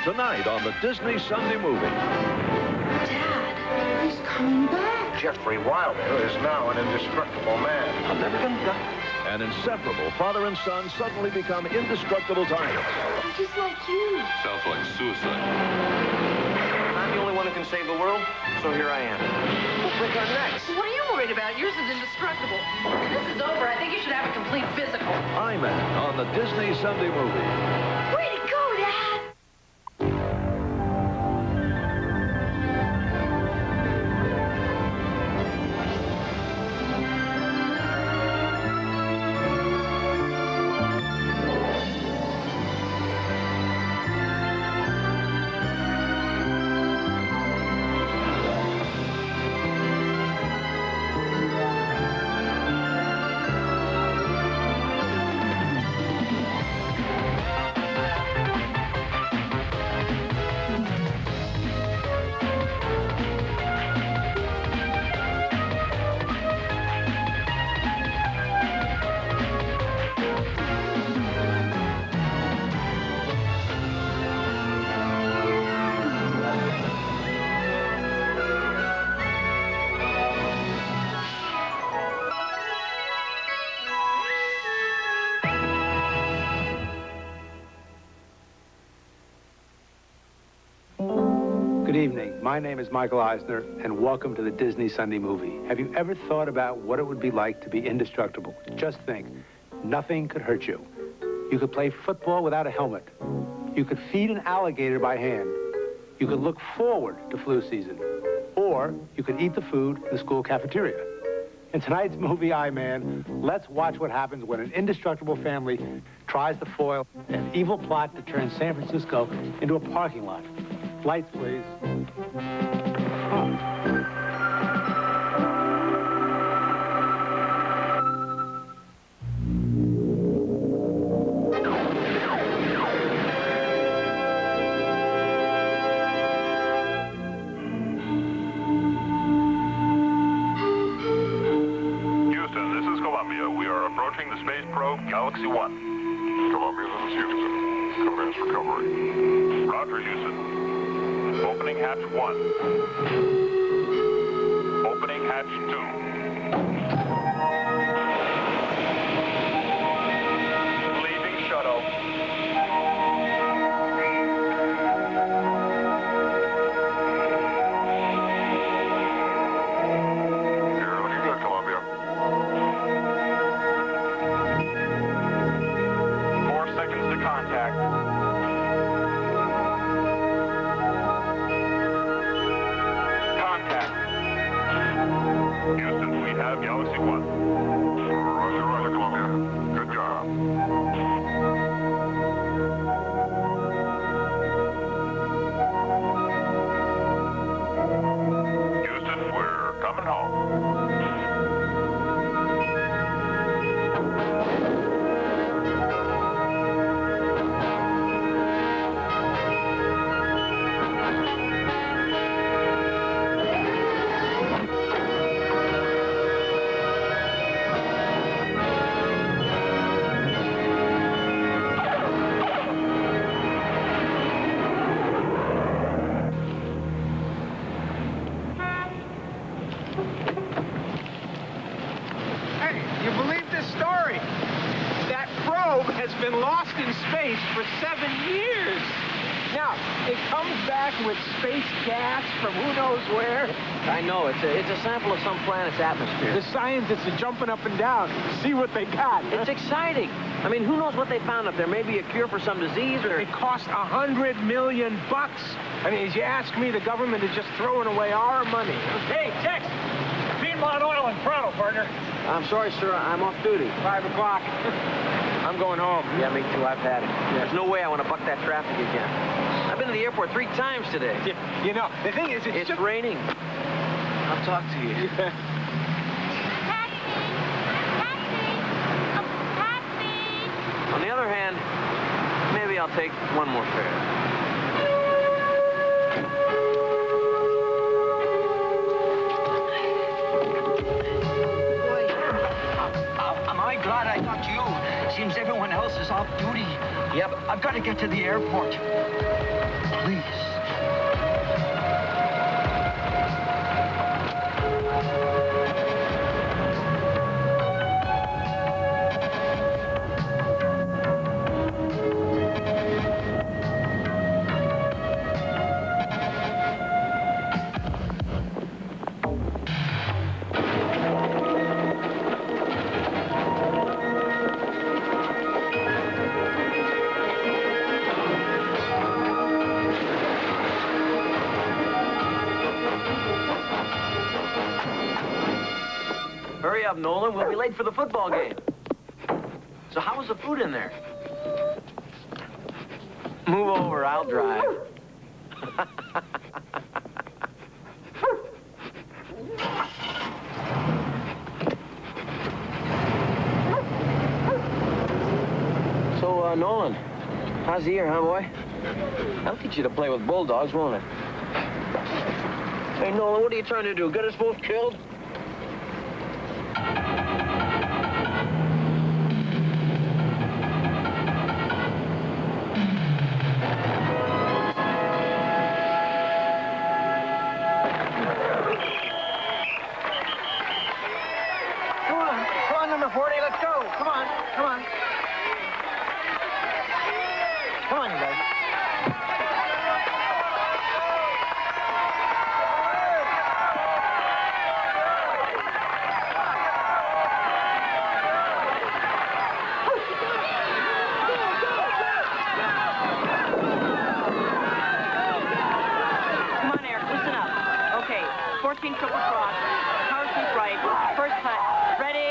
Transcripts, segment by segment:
tonight on the Disney Sunday Movie. Dad, he's coming back. Jeffrey Wilder is now an indestructible man. I'm never gonna die. An inseparable father and son suddenly become indestructible giants. They're just like you. Sounds like suicide. I'm the only one who can save the world, so here I am. We'll break our necks. What are you worried about? Yours is indestructible. When this is over, I think you should have a complete physical. I-Man on the Disney Sunday Movie. Way to go, Dad. Good evening. My name is Michael Eisner, and welcome to the Disney Sunday Movie. Have you ever thought about what it would be like to be indestructible? Just think, nothing could hurt you. You could play football without a helmet. You could feed an alligator by hand. You could look forward to flu season. Or you could eat the food in the school cafeteria. In tonight's movie, I-Man, let's watch what happens when an indestructible family tries to foil an evil plot to turn San Francisco into a parking lot. Lights, please. Houston, this is Columbia. We are approaching the space probe Galaxy 1. Columbia, this is Houston. Commence recovery. Roger, Houston. Opening hatch 1. Opening hatch 2. Leaving shuttle. You're looking good, Columbia. 4 seconds to contact. Houston, we have Galaxy 1. Roger, roger, Columbia. Good job. Houston, we're coming home. Hey, you believe this story? That probe has been lost in space for 7 years. Now, it comes back with space gas from who knows where. I know, it's a sample of some planet's atmosphere. The scientists are jumping up and down to see what they got. It's exciting. I mean, who knows what they found up there? Maybe a cure for some disease or... It cost $100 million. I mean, as you ask me, the government is just throwing away our money. Hey, Tex! Piedmont Oil and throttle, partner. I'm sorry, sir. I'm off duty. 5 o'clock. I'm going home. Yeah, me too. I've had it. There's no way I want to buck that traffic again. I've been to the airport 3 times today. You know, the thing is, It's just... raining. I'll talk to you. On the other hand, maybe I'll take one more fare. Am I glad I got you? Seems everyone else is off duty. Yep. I've got to get to the airport. Please. Hurry up, Nolan. We'll be late for the football game. So how was the food in there? Move over. I'll drive. So, Nolan, how's the year, huh, boy? I'll teach you to play with bulldogs, won't it? Hey, Nolan, what are you trying to do? Get us both killed? Come on, number 40, let's go. Come on. Come on, you guys. Come on, Eric, listen up. Okay, 14 triple cross. Power sweep right. First cut. Ready.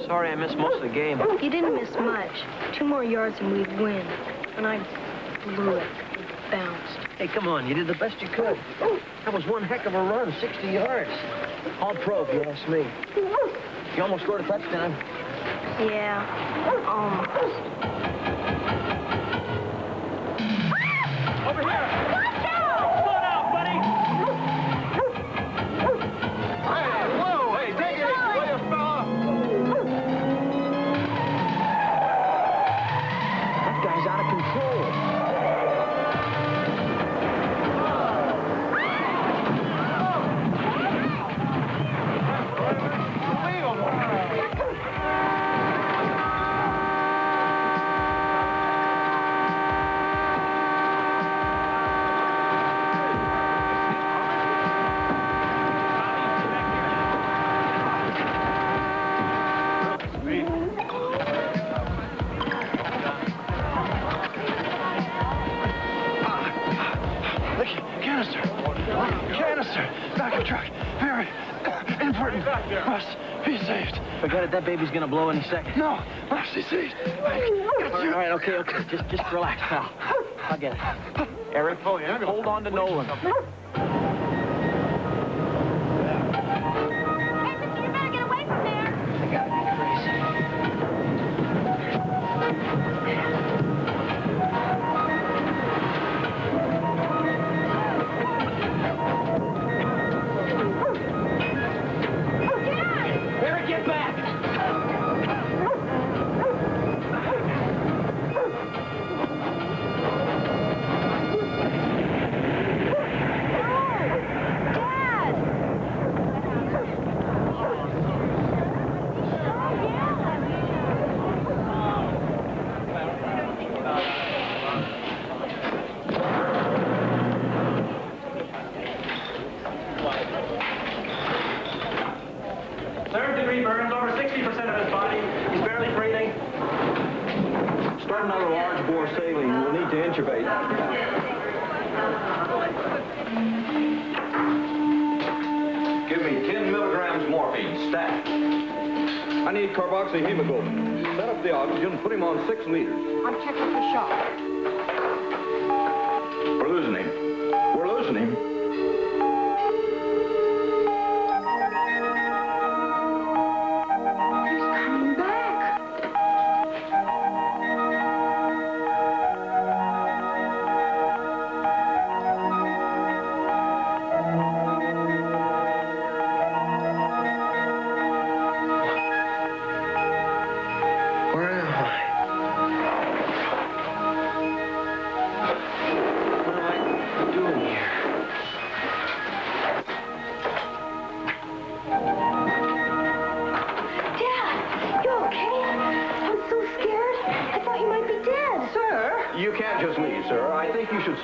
Sorry I missed most of the game. You didn't miss much. 2 more yards and we'd win. And I blew it. It bounced. Hey, come on. You did the best you could. That was one heck of a run, 60 yards. All pro, if you ask me. You almost scored a touchdown. Yeah, almost. Over here! Watch out! Slow down, buddy! Hey, whoa! Hey, take it easy, will you, fella? That guy's out of control. Canister! Backup truck! Very important. Must be saved. Forget it, that baby's gonna blow any second. No, must be saved. All right, okay. Just relax, pal. I'll get it. Eric, hold on to Nolan. Hey, mister, you better get away from there. I got it, Grace. Eric, get back! What's your bait? Give me 10 milligrams morphine, stat. I need carboxyhemoglobin. Set up the oxygen, put him on 6 liters. I'm checking for shock. We're losing him. We're losing him.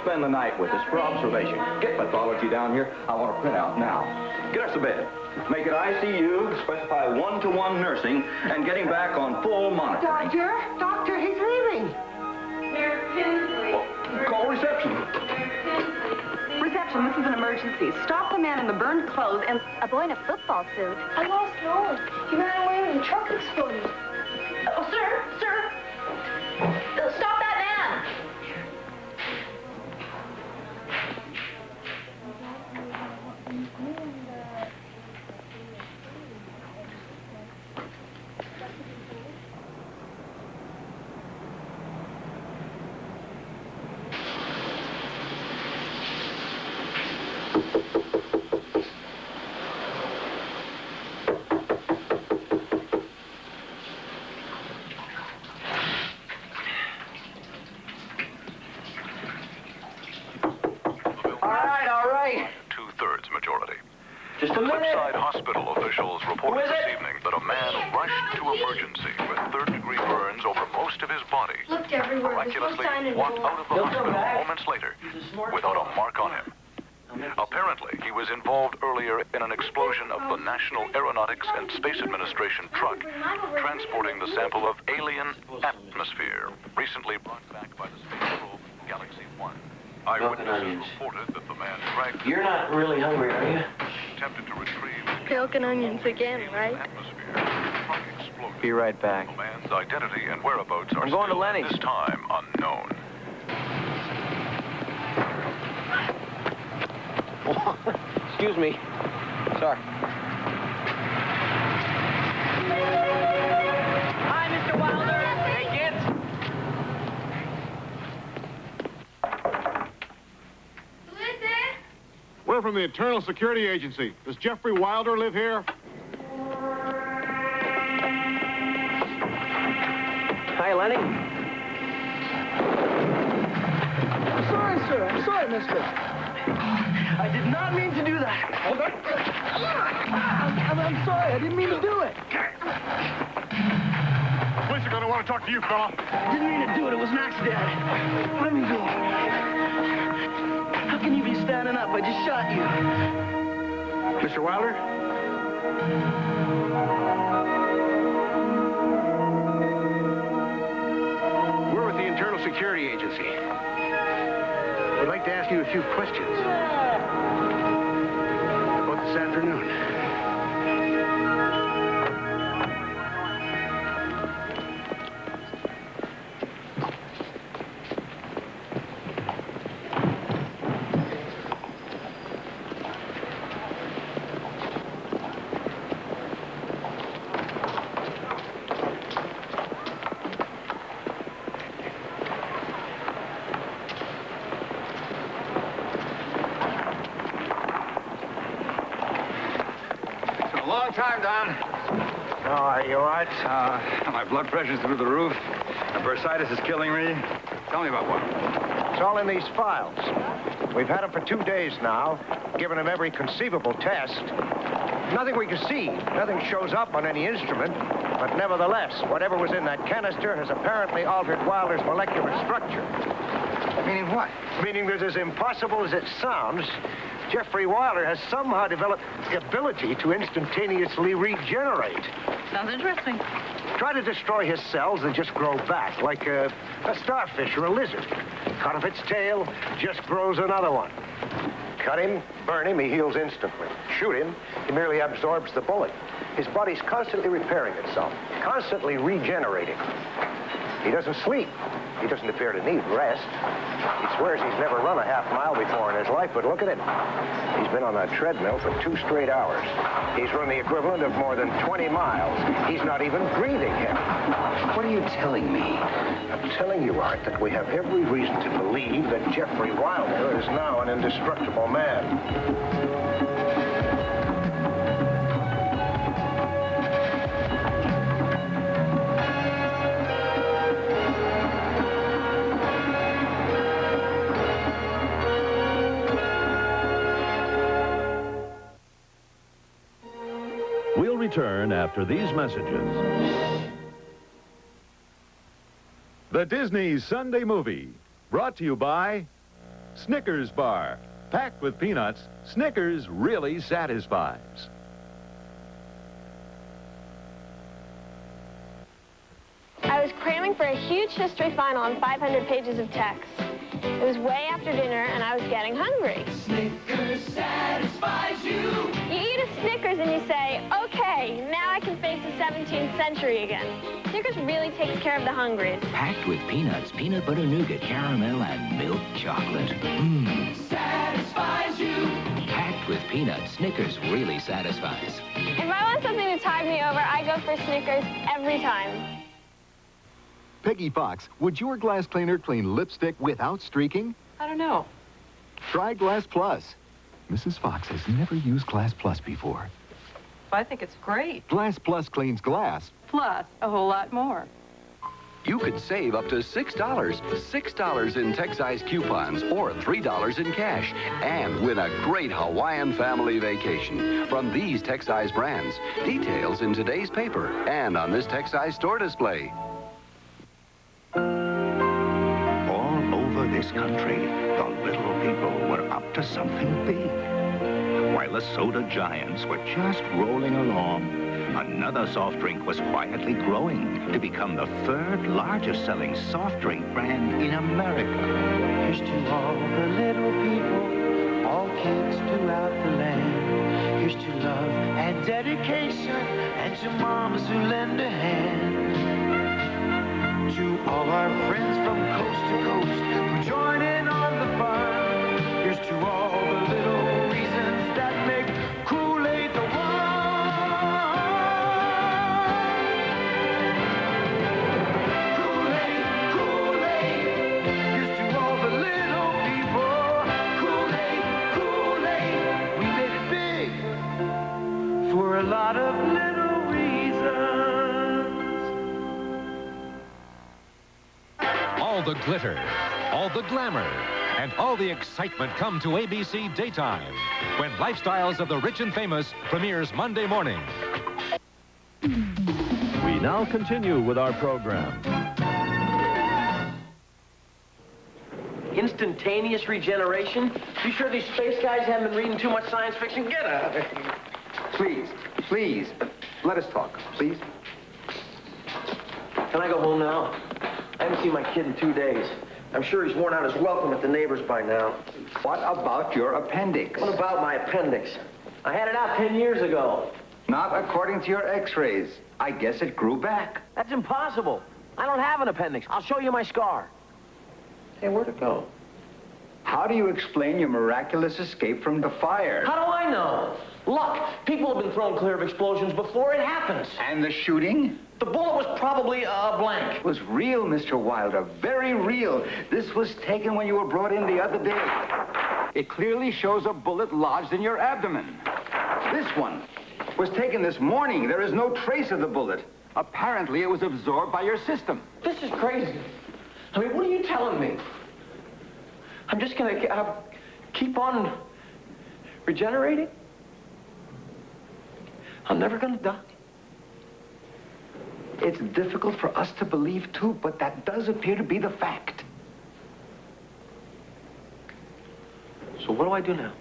Spend the night with us for observation. Get pathology down here. I want a printout now. Get us to bed. Make it ICU, specify 1-to-1 nursing, and get him back on full monitoring. Doctor, he's leaving. Call reception. Reception, this is an emergency. Stop the man in the burned clothes and... A boy in a football suit. I lost Nolan. He ran away when the truck exploded. Oh, sir! Stop that man! Cliffside Hospital officials reported this evening that a man rushed to emergency with third-degree burns over most of his body. Looked everywhere. Miraculously walked out of the hospital moments later without a mark on him. Apparently, he was involved earlier in an explosion of the National Aeronautics and Space Administration truck transporting the sample of alien atmosphere, recently brought back by the space probe Galaxy 1. Eyewitnesses reported that the man dragged... You're not really hungry, are you? Attempted to retrieve... Milk and onions again, right? Atmosphere. The truck exploded. Be right back. The man's identity and whereabouts are I'm going to still, Lenny's. this time, unknown. Excuse me. Sorry. Hi, Mr. Wilder. Hey, kids. We're from the Internal Security Agency. Does Jeffrey Wilder live here? Hi, Lenny. I'm sorry, sir. I'm sorry, mister. I did not mean to do that. I'm sorry. I didn't mean to do it. Police are going to want to talk to you, fella. I didn't mean to do it. It was an accident. Let me go. How can you be standing up? I just shot you. Mr. Wilder? We're with the Internal Security Agency. We'd like to ask you a few questions about this afternoon. Long time, Don. Oh, are you all right? My blood pressure's through the roof. And bursitis is killing me. Tell me about what? It's all in these files. We've had them for 2 days now, given them every conceivable test. Nothing we can see. Nothing shows up on any instrument. But nevertheless, whatever was in that canister has apparently altered Wilder's molecular structure. Meaning what? Meaning that as impossible as it sounds, Jeffrey Wilder has somehow developed the ability to instantaneously regenerate. Sounds interesting. Try to destroy his cells, they just grow back, like a starfish or a lizard. Cut off its tail, just grows another one. Cut him, burn him, he heals instantly. Shoot him, he merely absorbs the bullet. His body's constantly repairing itself, constantly regenerating. He doesn't sleep. He doesn't appear to need rest. He swears he's never run a half mile before in his life, but look at him. He's been on that treadmill for 2 straight hours. He's run the equivalent of more than 20 miles. He's not even breathing yet. What are you telling me? I'm telling you, Art, that we have every reason to believe that Jeffrey Wilder is now an indestructible man. We'll return after these messages. The Disney Sunday Movie, brought to you by Snickers Bar. Packed with peanuts, Snickers really satisfies. I was cramming for a huge history final on 500 pages of text. It was way after dinner, and I was getting hungry. Snickers satisfies you. You eat a Snickers and you say, okay, now I can face the 17th century again. Snickers really takes care of the hungry. Packed with peanuts, peanut butter nougat, caramel, and milk chocolate. Mmm. Satisfies you. Packed with peanuts, Snickers really satisfies. If I want something to tide me over, I go for Snickers every time. Peggy Fox, would your glass cleaner clean lipstick without streaking? I don't know. Try Glass Plus. Mrs. Fox has never used Glass Plus before. I think it's great. Glass Plus cleans glass. Plus, a whole lot more. You could save up to $6. $6 in Texey's coupons or $3 in cash. And win a great Hawaiian family vacation from these Texey's brands. Details in today's paper and on this Texey's store display. All over this country, the little people were up to something big. While the soda giants were just rolling along, another soft drink was quietly growing to become the 3rd largest selling soft drink brand in America. Here's to all the little people, all kids throughout the land. Here's to love and dedication, and to moms who lend a hand. To all our friends from coast to coast who join in on the fun. Here's to all the little reasons that make Kool-Aid the one. Kool-Aid, Kool-Aid. Here's to all the little people. Kool-Aid, Kool-Aid. We made it big for a lot of little reasons. All the glitter, all the glamour, and all the excitement come to ABC Daytime when Lifestyles of the Rich and Famous premieres Monday morning. We now continue with our program. Instantaneous regeneration? You sure these space guys haven't been reading too much science fiction? Get out. Please, let us talk, please. Can I go home now? I haven't seen my kid in 2 days. I'm sure he's worn out his welcome at the neighbors by now. What about your appendix? What about my appendix? I had it out 10 years ago. Not according to your x-rays. I guess it grew back. That's impossible. I don't have an appendix. I'll show you my scar. Hey, where'd it go? How do you explain your miraculous escape from the fire? How do I know? Luck. People have been thrown clear of explosions before it happens. And the shooting? The bullet was probably a blank. It was real, Mr. Wilder. Very real. This was taken when you were brought in the other day. It clearly shows a bullet lodged in your abdomen. This one was taken this morning. There is no trace of the bullet. Apparently, it was absorbed by your system. This is crazy. I mean, what are you telling me? I'm just going to keep on regenerating? I'm never going to die? It's difficult for us to believe, too, but that does appear to be the fact. So what do I do now?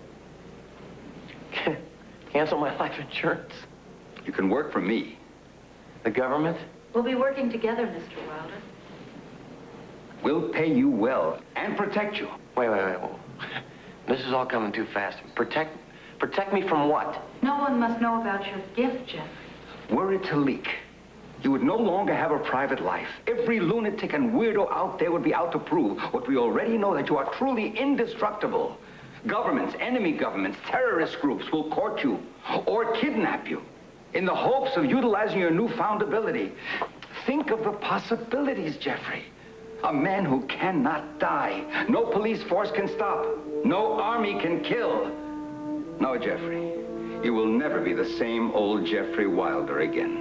Cancel my life insurance? You can work for me. The government? We'll be working together, Mr. Wilder. We'll pay you well and protect you. Wait. This is all coming too fast. Protect me from what? No one must know about your gift, Jeff. Were it to leak, you would no longer have a private life. Every lunatic and weirdo out there would be out to prove what we already know, that you are truly indestructible. Governments, enemy governments, terrorist groups will court you or kidnap you in the hopes of utilizing your newfound ability. Think of the possibilities, Jeffrey. A man who cannot die. No police force can stop. No army can kill. No, Jeffrey, you will never be the same old Jeffrey Wilder again.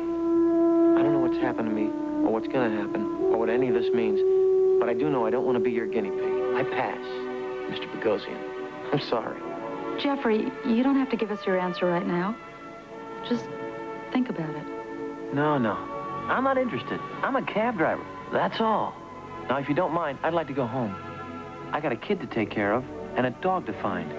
I don't know what's happened to me, or what's gonna happen, or what any of this means, but I do know I don't want to be your guinea pig. I pass, Mr. Bogosian. I'm sorry. Jeffrey, you don't have to give us your answer right now. Just think about it. No. I'm not interested. I'm a cab driver. That's all. Now, if you don't mind, I'd like to go home. I got a kid to take care of and a dog to find.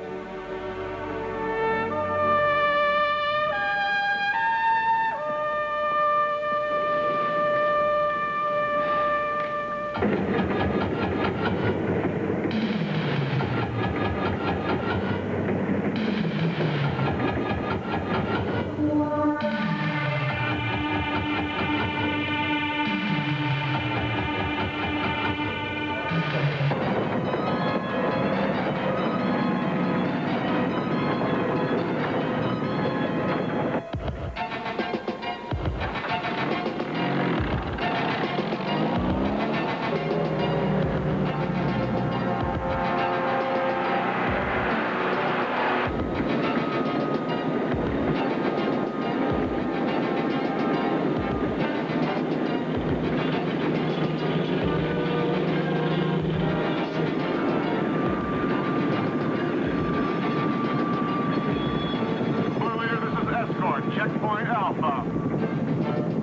Checkpoint Alpha.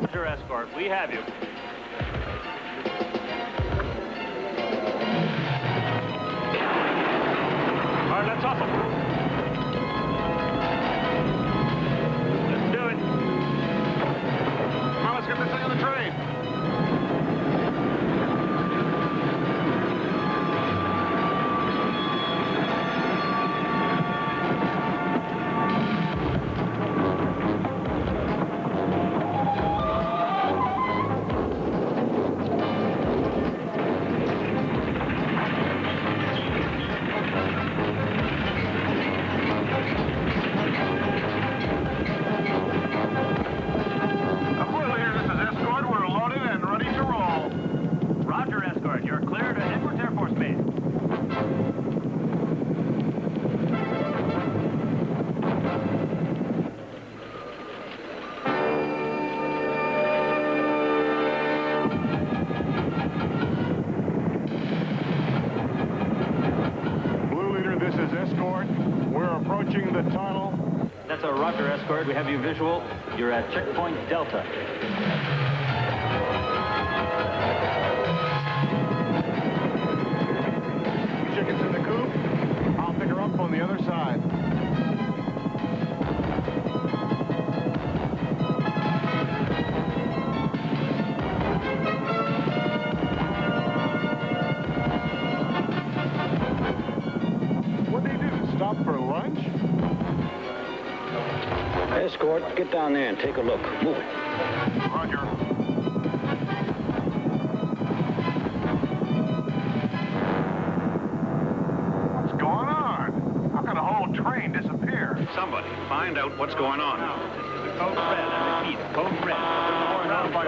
Roger, escort. We have you. All right, let's hustle. Let's do it. Come on, let's get this thing on the train. The tunnel. That's a Roger, escort. We have you visual. You're at checkpoint Delta. Chicken's in the coop. I'll pick her up on the other side. What'd they do? Stop for lunch? Escort, get down there and take a look. Move it. Roger. What's going on? How can a whole train disappear? Somebody, find out what's going on. This is the code red. I repeat, code red. Around by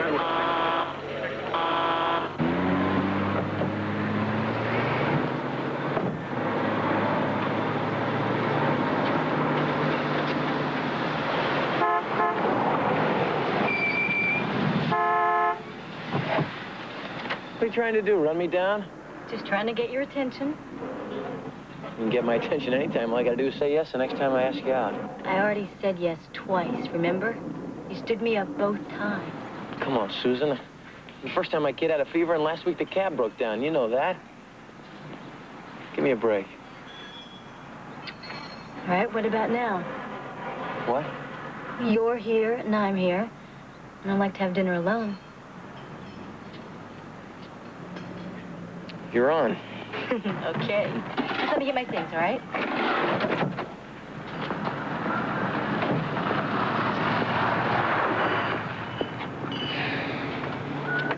What are you trying to do, run me down? Just trying to get your attention. You can get my attention anytime. All I gotta do is say yes the next time I ask you out. I already said yes twice, remember? You stood me up both times. Come on, Susan. The first time my kid had a fever, and last week the cab broke down. You know that. Give me a break. All right, what about now? What? You're here and I'm here, and I'd like to have dinner alone. You're on. Okay. Just let me get my things, all right?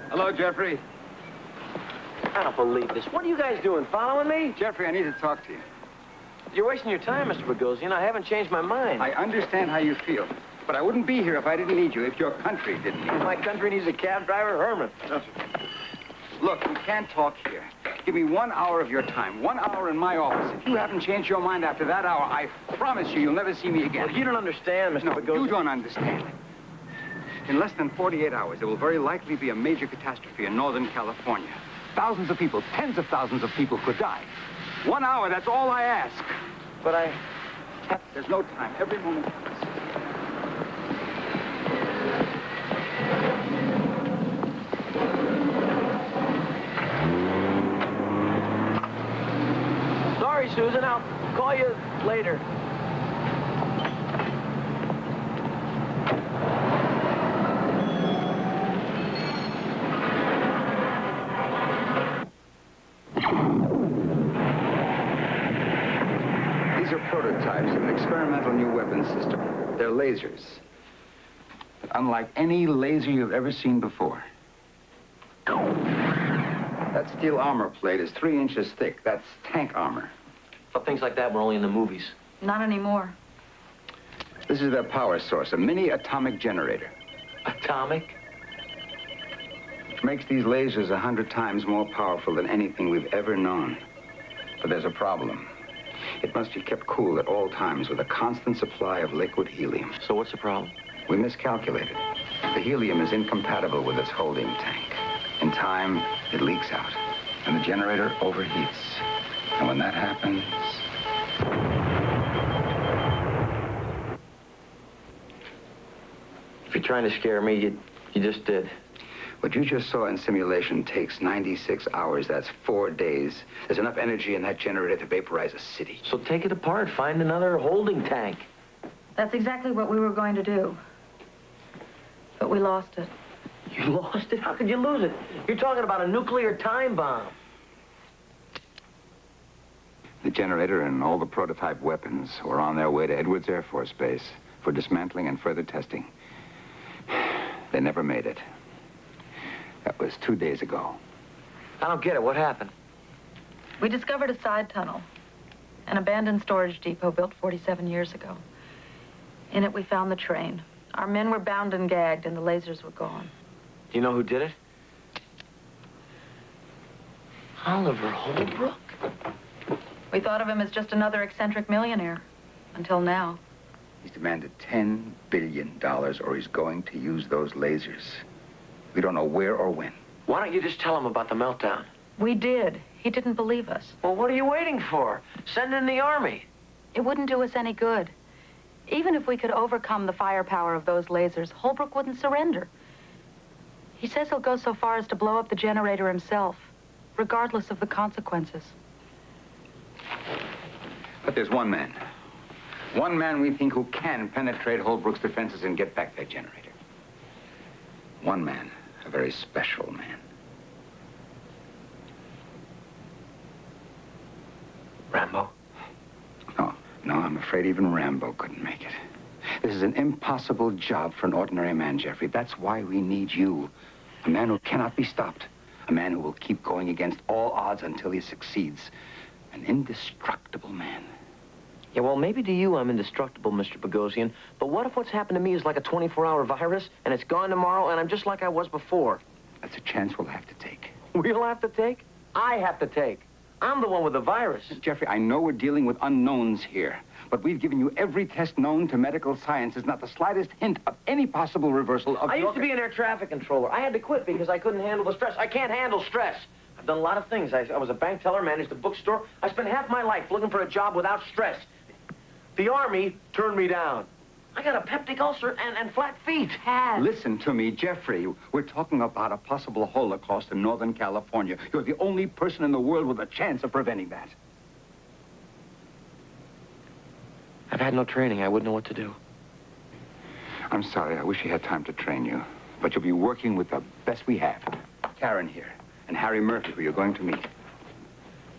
Hello, Jeffrey. I don't believe this. What are you guys doing? Following me? Jeffrey, I need to talk to you. You're wasting your time, Mr. Bogosian. I haven't changed my mind. I understand how you feel, but I wouldn't be here if I didn't need you, if your country didn't need you. My country needs a cab driver, Herman. Look, we can't talk here. Give me 1 hour of your time, 1 hour in my office. If you haven't changed your mind after that hour, I promise you, you'll never see me again. Well, you don't understand, Mr. Bogosian. You don't understand. In less than 48 hours, there will very likely be a major catastrophe in Northern California. Thousands of people, tens of thousands of people could die. 1 hour, that's all I ask. But there's no time. Every moment counts. Sorry, Susan. I'll call you later. These are prototypes of an experimental new weapons system. They're lasers. Unlike any laser you've ever seen before. That steel armor plate is 3 inches thick. That's tank armor. But things like that were only in the movies. Not anymore. This is their power source, a mini atomic generator. Atomic? Which makes these lasers 100 times more powerful than anything we've ever known. But there's a problem. It must be kept cool at all times with a constant supply of liquid helium. So what's the problem? We miscalculated. The helium is incompatible with its holding tank. In time, it leaks out, and the generator overheats. And when that happens... If you're trying to scare me, you just did. What you just saw in simulation takes 96 hours. That's 4 days. There's enough energy in that generator to vaporize a city. So take it apart. Find another holding tank. That's exactly what we were going to do. But we lost it. You lost it? How could you lose it? You're talking about a nuclear time bomb. The generator and all the prototype weapons were on their way to Edwards Air Force Base for dismantling and further testing. They never made it. That was 2 days ago. I don't get it. What happened? We discovered a side tunnel, an abandoned storage depot built 47 years ago. In it, we found the train. Our men were bound and gagged, and the lasers were gone. Do you know who did it? Oliver Holbrook? We thought of him as just another eccentric millionaire, until now. He's demanded $10 billion, or he's going to use those lasers. We don't know where or when. Why don't you just tell him about the meltdown? We did. He didn't believe us. Well, what are you waiting for? Send in the army. It wouldn't do us any good. Even if we could overcome the firepower of those lasers, Holbrook wouldn't surrender. He says he'll go so far as to blow up the generator himself, regardless of the consequences. But there's one man. One man we think who can penetrate Holbrook's defenses and get back that generator. One man, a very special man. Rambo? No, I'm afraid even Rambo couldn't make it. This is an impossible job for an ordinary man, Jeffrey. That's why we need you. A man who cannot be stopped. A man who will keep going against all odds until he succeeds. An indestructible man. Yeah, well, maybe to you I'm indestructible, Mr. Bogosian, but what if what's happened to me is like a 24-hour virus, and it's gone tomorrow, and I'm just like I was before? That's a chance we'll have to take. We'll have to take? I have to take. I'm the one with the virus. Jeffrey, I know we're dealing with unknowns here, but we've given you every test known to medical science. There's not the slightest hint of any possible reversal of I used to be an air traffic controller. I had to quit because I couldn't handle the stress. I can't handle stress. I've done a lot of things. I was a bank teller, managed a bookstore. I spent half my life looking for a job without stress. The Army turned me down. I got a peptic ulcer and flat feet. Listen to me, Jeffrey. We're talking about a possible Holocaust in Northern California. You're the only person in the world with a chance of preventing that. I've had no training. I wouldn't know what to do. I'm sorry. I wish I had time to train you. But you'll be working with the best we have. Karen here, and Harry Murphy, who you're going to meet.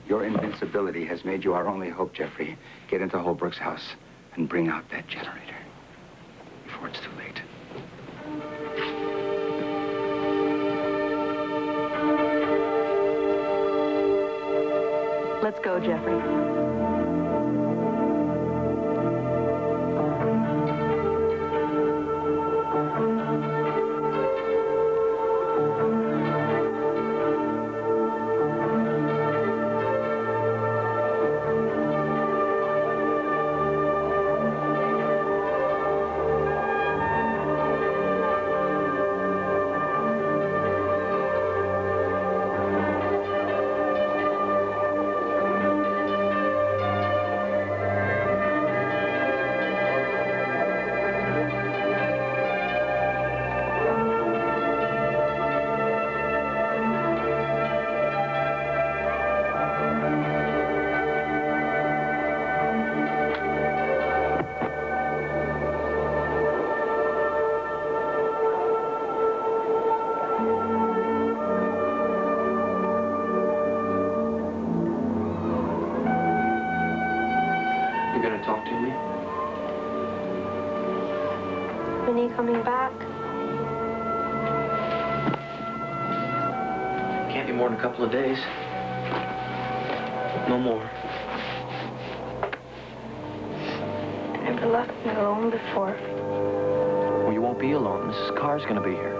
Your invincibility has made you our only hope, Jeffrey. Get into Holbrook's house and bring out that generator before it's too late. Let's go, Jeffrey. You gonna talk to me? When are you coming back? Can't be more than a couple of days. No more. I never left me alone before. Well, you won't be alone. Mrs. Carr's gonna be here.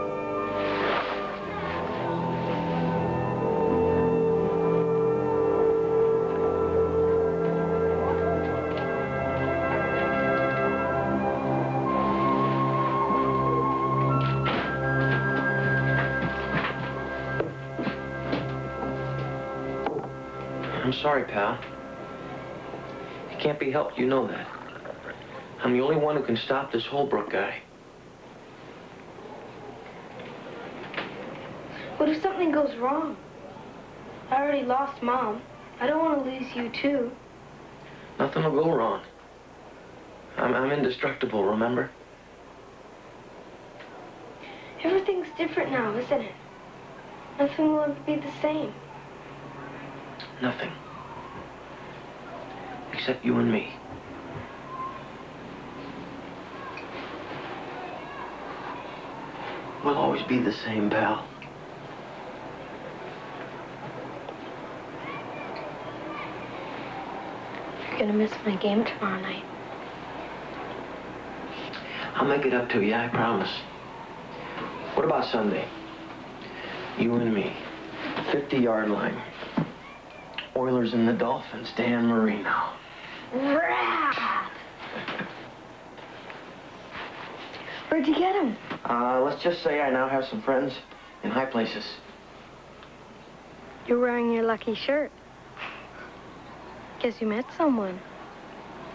I'm sorry, pal. It can't be helped, you know that. I'm the only one who can stop this Holbrook guy. What if something goes wrong? I already lost Mom. I don't want to lose you, too. Nothing will go wrong. I'm indestructible, remember? Everything's different now, isn't it? Nothing will ever be the same. Nothing. Except you and me. We'll always be the same, pal. You're gonna miss my game tomorrow night. I'll make it up to you, I promise. What about Sunday? You and me. 50-yard line. Oilers and the Dolphins, Dan Marino. Wrath! Where'd you get him? Let's just say I now have some friends in high places. You're wearing your lucky shirt. Guess you met someone.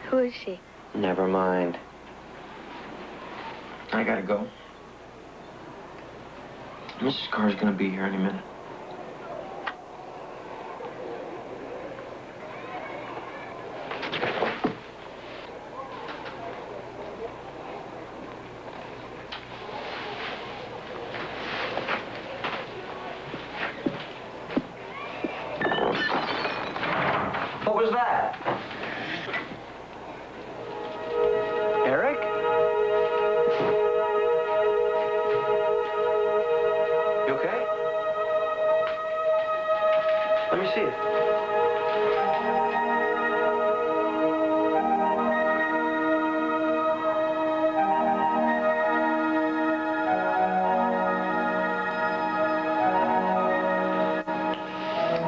Who is she? Never mind. I gotta go. Mrs. Carr's gonna be here any minute. What was that? Eric? You okay? Let me see it.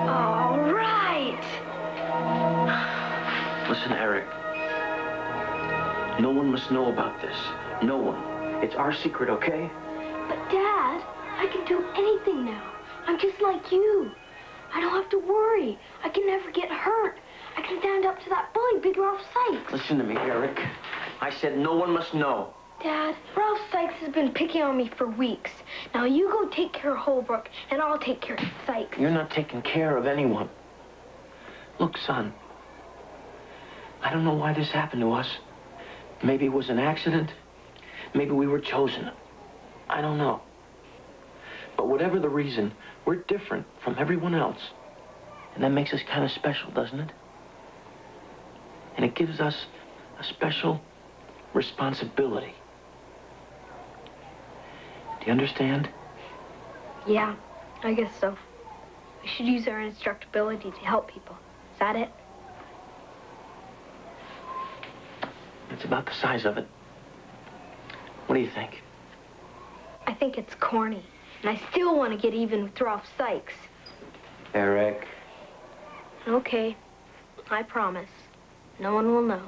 All right. Listen, Eric. No one must know about this. No one. It's our secret, okay? But, Dad, I can do anything now. I'm just like you. I don't have to worry. I can never get hurt. I can stand up to that bully, Big Ralph Sykes. Listen to me, Eric. I said no one must know. Dad, Ralph Sykes has been picking on me for weeks. Now you go take care of Holbrook, and I'll take care of Sykes. You're not taking care of anyone. Look, son. I don't know why this happened to us. Maybe it was an accident. Maybe we were chosen. I don't know. But whatever the reason, we're different from everyone else. And that makes us kind of special, doesn't it? And it gives us a special responsibility. Do you understand? Yeah, I guess so. We should use our indestructibility to help people. Is that it? It's about the size of it. What do you think? I think it's corny. And I still want to get even with Ralph Sykes. Eric. Okay, I promise. No one will know.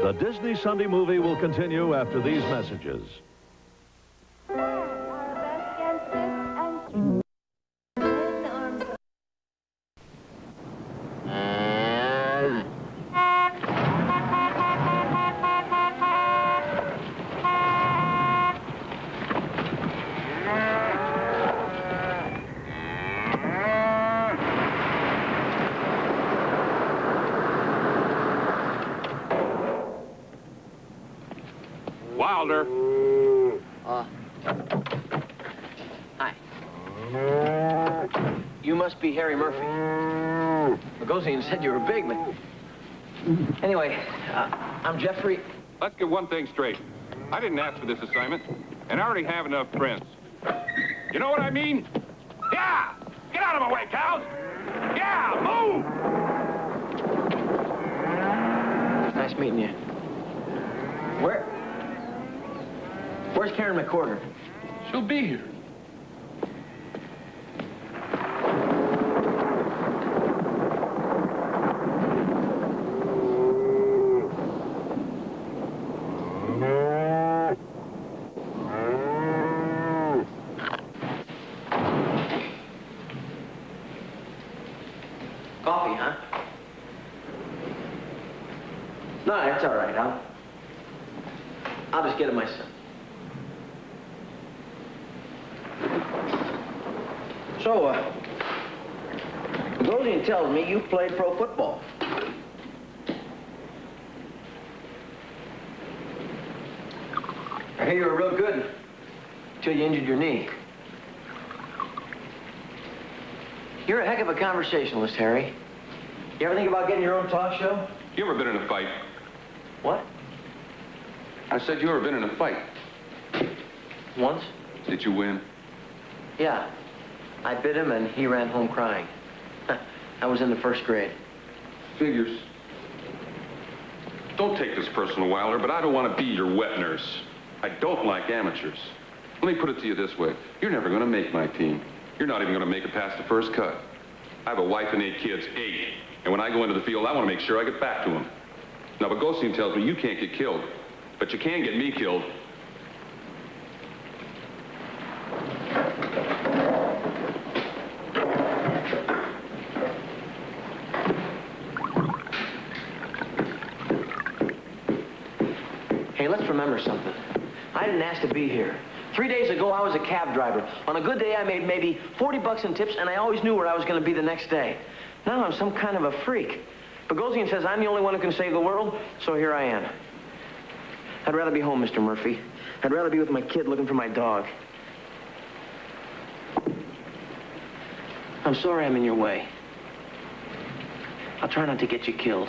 The Disney Sunday movie will continue after these messages. Wilder. Hi. You must be Harry Murphy. Bogosian said you were a big man. Anyway, I'm Jeffrey. Let's get one thing straight. I didn't ask for this assignment, and I already have enough prints. You know what I mean? Yeah! Get out of my way, cows! Yeah, move! Nice meeting you. Where's Karen McCorder? She'll be here. Coffee, huh? No, that's all right. I'll just get it myself. So, Bogosian tells me you played pro football. I hear you were real good until you injured your knee. You're a heck of a conversationalist, Harry. You ever think about getting your own talk show? You ever been in a fight? What? I said you ever been in a fight? Once? Did you win? Yeah. I bit him and he ran home crying. I was in the first grade. Figures. Don't take this personal, Wilder, but I don't want to be your wet nurse. I don't like amateurs. Let me put it to you this way. You're never going to make my team. You're not even going to make it past the first cut. I have a wife and 8 kids, 8. And when I go into the field, I want to make sure I get back to them. Now, Bogosian tells me you can't get killed, but you can get me killed. Hey, let's remember something. I didn't ask to be here. 3 days ago, I was a cab driver. On a good day, I made maybe 40 bucks in tips, and I always knew where I was going to be the next day. Now I'm some kind of a freak. Bogosian says I'm the only one who can save the world, so here I am. I'd rather be home, Mr. Murphy. I'd rather be with my kid looking for my dog. I'm sorry I'm in your way. I'll try not to get you killed.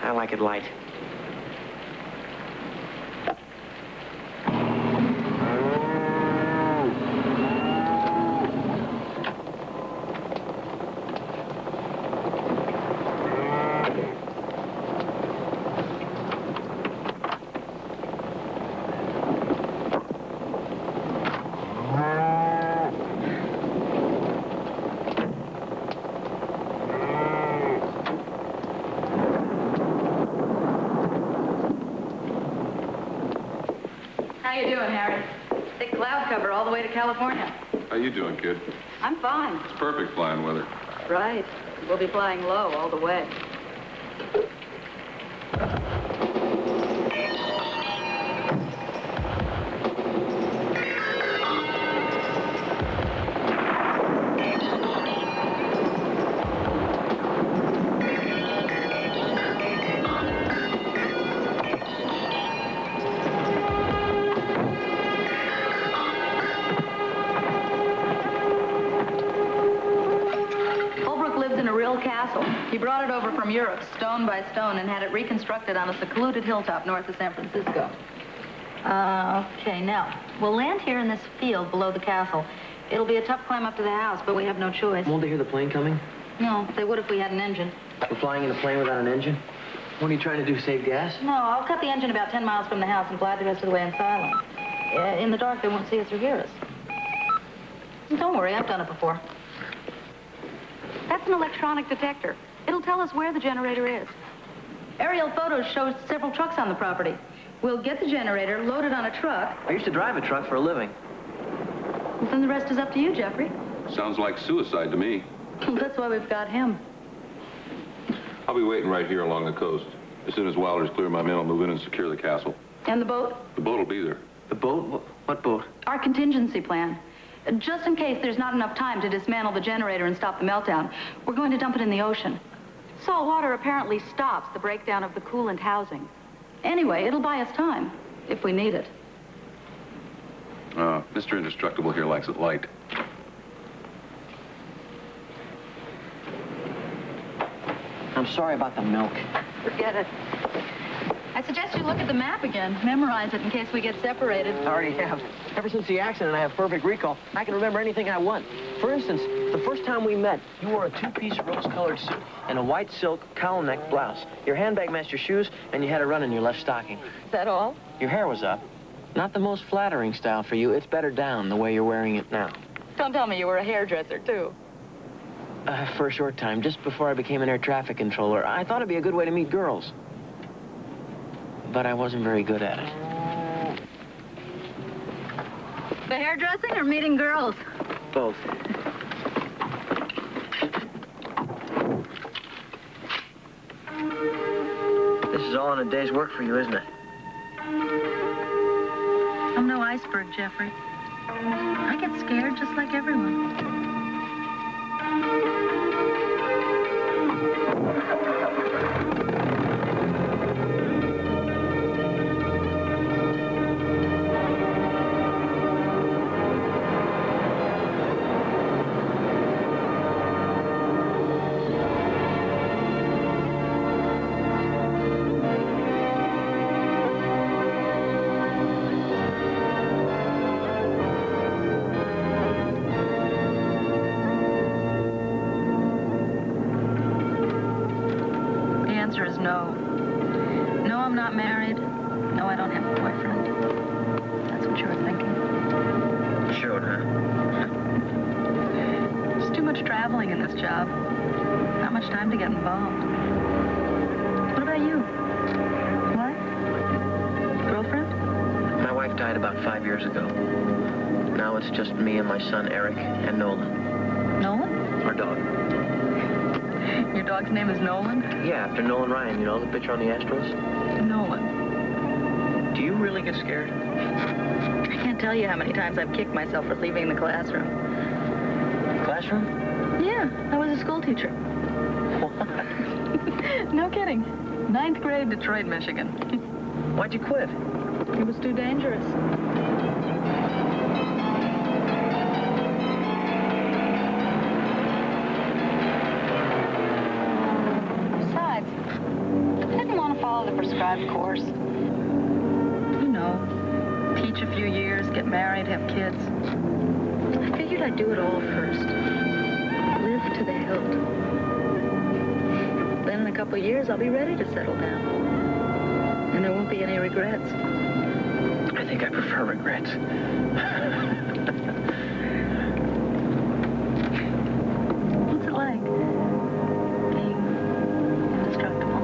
I like it light. How you doing, Harry? Thick cloud cover all the way to California. How you doing, kid? I'm fine. It's perfect flying weather. Right. We'll be flying low all the way. He brought it over from Europe, stone by stone, and had it reconstructed on a secluded hilltop north of San Francisco. Okay, now, we'll land here in this field below the castle. It'll be a tough climb up to the house, but we have no choice. Won't they hear the plane coming? No, they would if we had an engine. We're flying in a plane without an engine? What are you trying to do, save gas? No, I'll cut the engine about 10 miles from the house and fly the rest of the way in silence. In the dark, they won't see us or hear us. Don't worry, I've done it before. That's an electronic detector. It'll tell us where the generator is. Aerial photos show several trucks on the property. We'll get the generator, load it on a truck. I used to drive a truck for a living. Well, then the rest is up to you, Jeffrey. Sounds like suicide to me. That's why we've got him. I'll be waiting right here along the coast. As soon as Wilder's clear my men, I'll move in and secure the castle. And the boat? The boat will be there. The boat? What boat? Our contingency plan. Just in case there's not enough time to dismantle the generator and stop the meltdown, we're going to dump it in the ocean. Salt water apparently stops the breakdown of the coolant housing. Anyway, it'll buy us time, if we need it. Mr. Indestructible here likes it light. I'm sorry about the milk. Forget it. I suggest you look at the map again. Memorize it in case we get separated. I already have. Ever since the accident, I have perfect recall. I can remember anything I want. For instance, the first time we met, you wore a two-piece rose-colored suit and a white silk cowl-neck blouse. Your handbag matched your shoes, and you had a run in your left stocking. Is that all? Your hair was up. Not the most flattering style for you. It's better down the way you're wearing it now. Don't tell me you were a hairdresser, too. For a short time, just before I became an air traffic controller, I thought it'd be a good way to meet girls. But I wasn't very good at it. The hairdressing or meeting girls? Both. This is all in a day's work for you, isn't it? I'm no iceberg, Jeffrey. I get scared just like everyone. To get involved. What about you? What? Girlfriend? My wife died about 5 years ago. Now it's just me and my son, Eric, and Nolan. Nolan? Our dog. Your dog's name is Nolan? Yeah, after Nolan Ryan, you know, the pitcher on the Astros. Nolan. really get scared? I can't tell you how many times I've kicked myself for leaving the classroom. Classroom? Yeah, I was a school teacher. What? No kidding. 9th grade, Detroit, Michigan. Why'd you quit? It was too dangerous. Besides, I didn't want to follow the prescribed course. You know, teach a few years, get married, have kids. I figured I'd do it all first. Live to the hilt. Then in a couple of years, I'll be ready to settle down. And there won't be any regrets. I think I prefer regrets. What's it like? Being indestructible?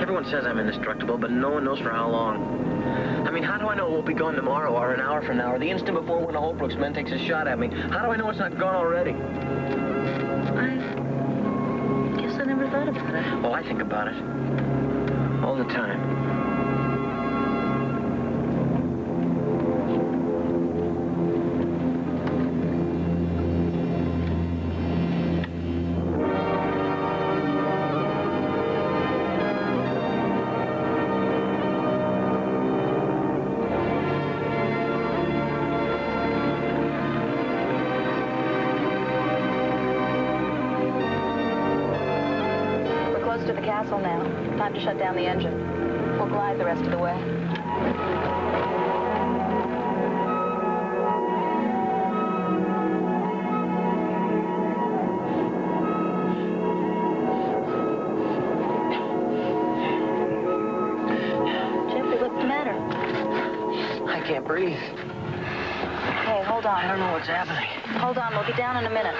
Everyone says I'm indestructible, but no one knows for how long. I mean, how do I know it won't be gone tomorrow or an hour from now or the instant before one of Holbrook's men takes a shot at me? How do I know it's not gone already? I guess I never thought about it. Oh, I think about it. All the time. To the castle now. Time to shut down the engine. We'll glide the rest of the way. Jeffrey, what's the matter? I can't breathe. Hey, hold on. I don't know what's happening. Hold on, we'll be down in a minute.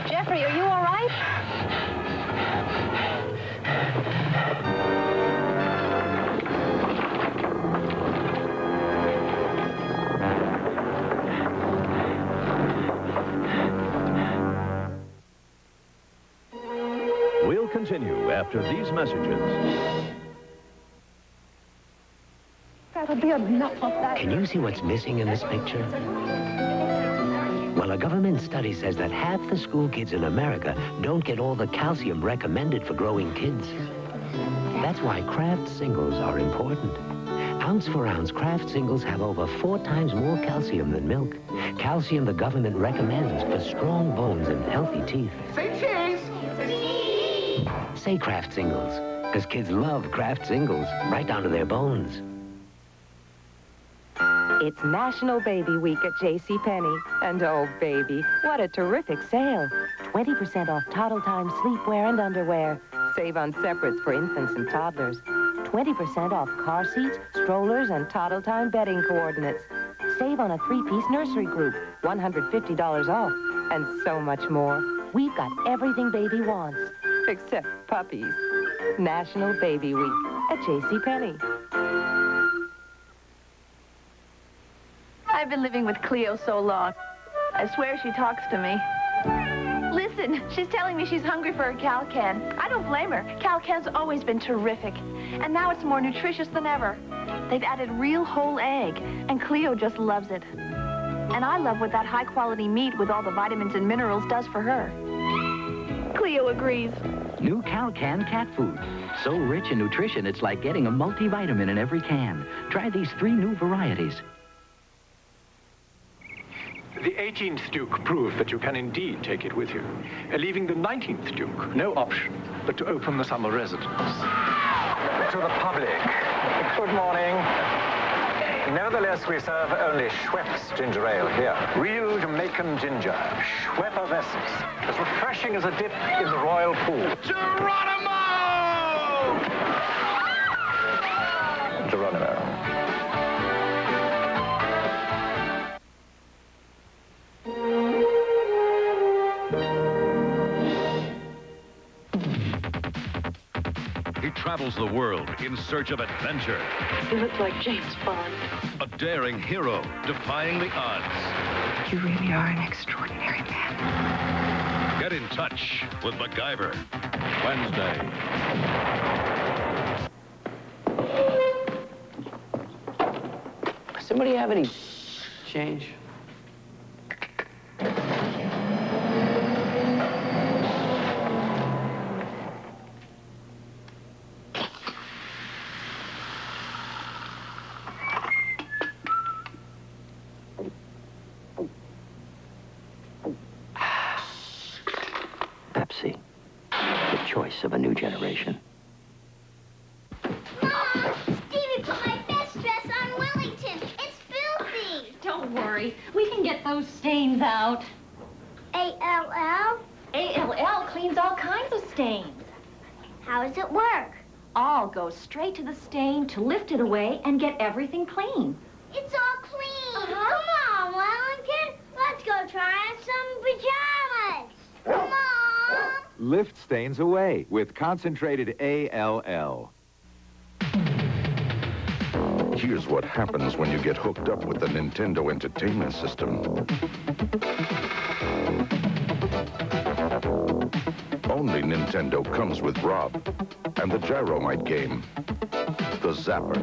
Jeffrey, are you all right? We'll continue after these messages. That'll be enough of that. Can you see what's missing in this picture? Well, a government study says that half the school kids in America don't get all the calcium recommended for growing kids. That's why Kraft singles are important. Ounce for ounce, Kraft singles have over 4 times more calcium than milk. Calcium the government recommends for strong bones and healthy teeth. Say cheese! Say Kraft singles, because kids love Kraft singles, right down to their bones. It's National Baby Week at JCPenney. And oh, baby, what a terrific sale. 20% off Toddle Time sleepwear and underwear. Save on separates for infants and toddlers. 20% off car seats, strollers, and Toddle Time bedding coordinates. Save on a 3-piece nursery group, $150 off, and so much more. We've got everything baby wants, except puppies. National Baby Week at JCPenney. I've been living with Cleo so long. I swear she talks to me. Listen, she's telling me she's hungry for a Cal-Can. I don't blame her. Cal-Can's always been terrific. And now it's more nutritious than ever. They've added real whole egg, and Cleo just loves it. And I love what that high-quality meat with all the vitamins and minerals does for her. Cleo agrees. New Cal-Can cat food. So rich in nutrition, it's like getting a multivitamin in every can. Try these 3 new varieties. The 18th Duke proved that you can indeed take it with you, leaving the 19th Duke no option but to open the summer residence. To the public, good morning. Nevertheless, we serve only Schweppes ginger ale here. Real Jamaican ginger, Schweppervescence, as refreshing as a dip in the royal pool. Geronimo! travels the world in search of adventure. You look like James Bond. A daring hero defying the odds. You really are an extraordinary man. Get in touch with MacGyver. Wednesday. Does somebody have any change? Pepsi, the choice of a new generation. Mom, Stevie put my best dress on Wellington. It's filthy. Don't worry. We can get those stains out. A-L-L? A-L-L cleans all kinds of stains. How does it work? All goes straight to the stain to lift it away and get everything clean. It's all clean. Come on, Wellington. Let's go try on some pajamas. Come on. Lift stains away with concentrated ALL. Here's what happens when you get hooked up with the Nintendo Entertainment System. Only Nintendo comes with Rob and the Gyromite game, the Zapper,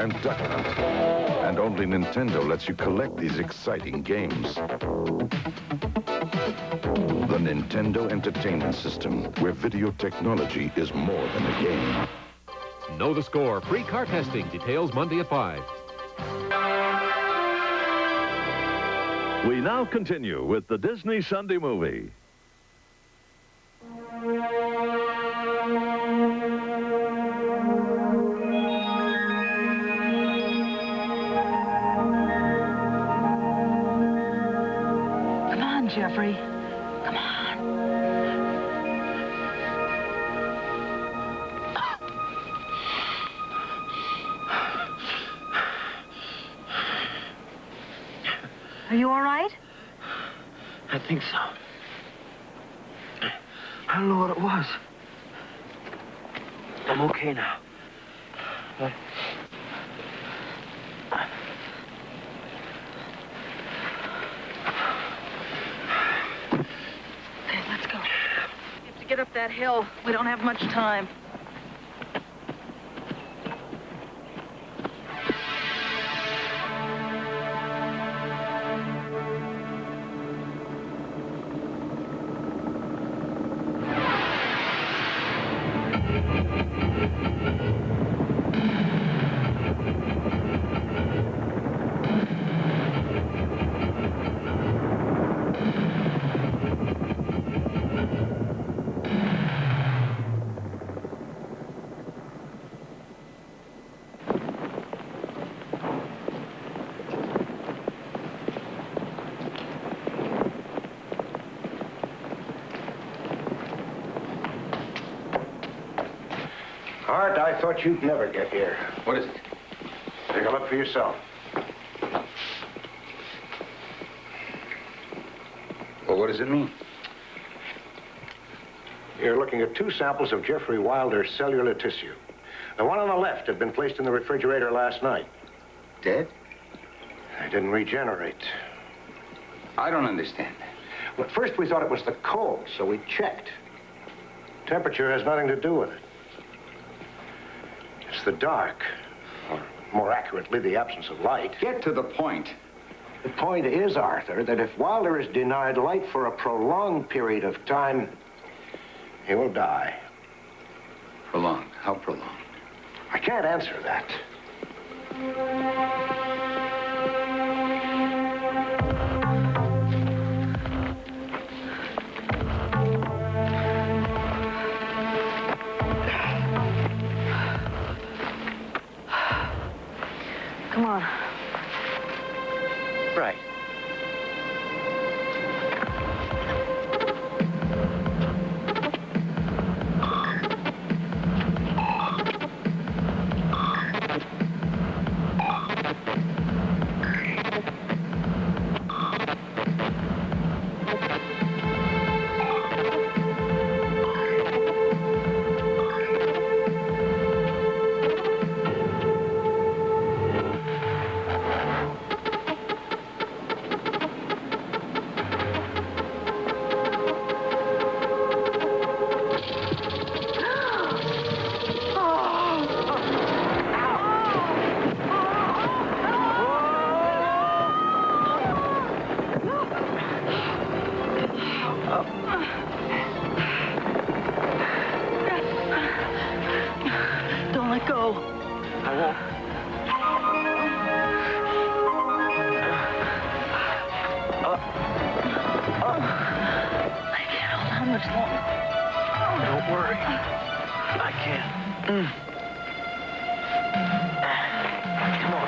and Duck Hunt. And only Nintendo lets you collect these exciting games. The Nintendo Entertainment System, where video technology is more than a game. Know the score. Free car testing. Details Monday at 5. We now continue with the Disney Sunday Movie. Come on, Jeffrey. Come on. Are you all right? I think so. I don't know what it was. I'm okay now. Okay, let's go. We have to get up that hill. We don't have much time. Art, I thought you'd never get here. What is it? Take a look for yourself. Well, what does it mean? You're looking at 2 samples of Jeffrey Wilder's cellular tissue. The one on the left had been placed in the refrigerator last night. Dead? They didn't regenerate. I don't understand. Well, at first we thought it was the cold, so we checked. Temperature has nothing to do with it. It's the dark, or more accurately, the absence of light. Get to the point. The point is, Arthur, that if Wilder is denied light for a prolonged period of time, he will die. Prolonged? How prolonged? I can't answer that. Come on. Right. go. I won't. I can't hold on much longer. Don't worry. I can. Come on.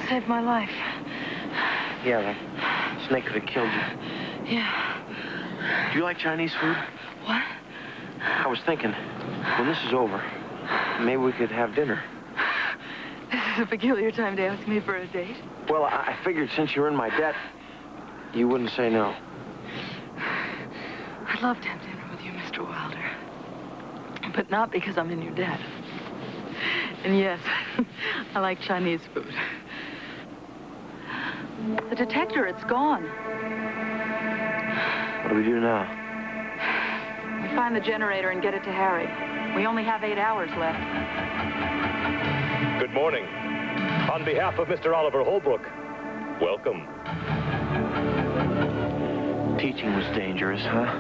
Saved my life. Yeah, the snake could have killed you. Yeah. Do you like Chinese food? What? I was thinking, when this is over, maybe we could have dinner. This is a peculiar time to ask me for a date. Well, I figured since you're in my debt, you wouldn't say no. I'd love to have dinner with you, Mr. Wilder. But not because I'm in your debt. And yes, I like Chinese food. The detector, it's gone. What do we do now? We find the generator and get it to Harry. We only have 8 hours left. Good morning. On behalf of Mr. Oliver Holbrook, welcome. Teaching was dangerous, huh?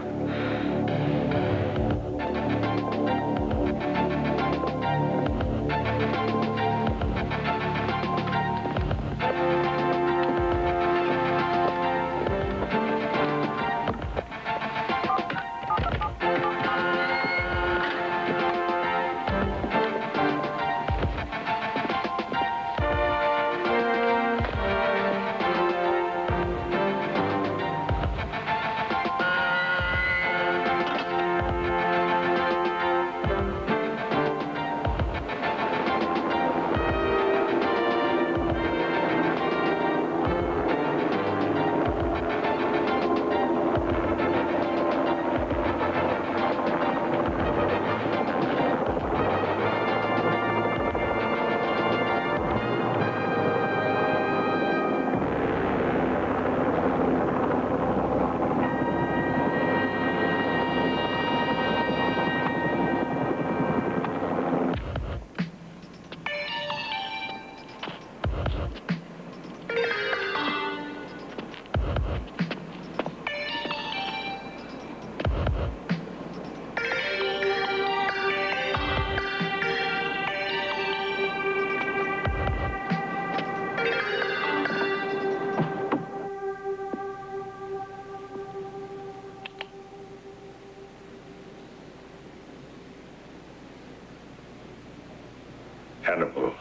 Hannibal,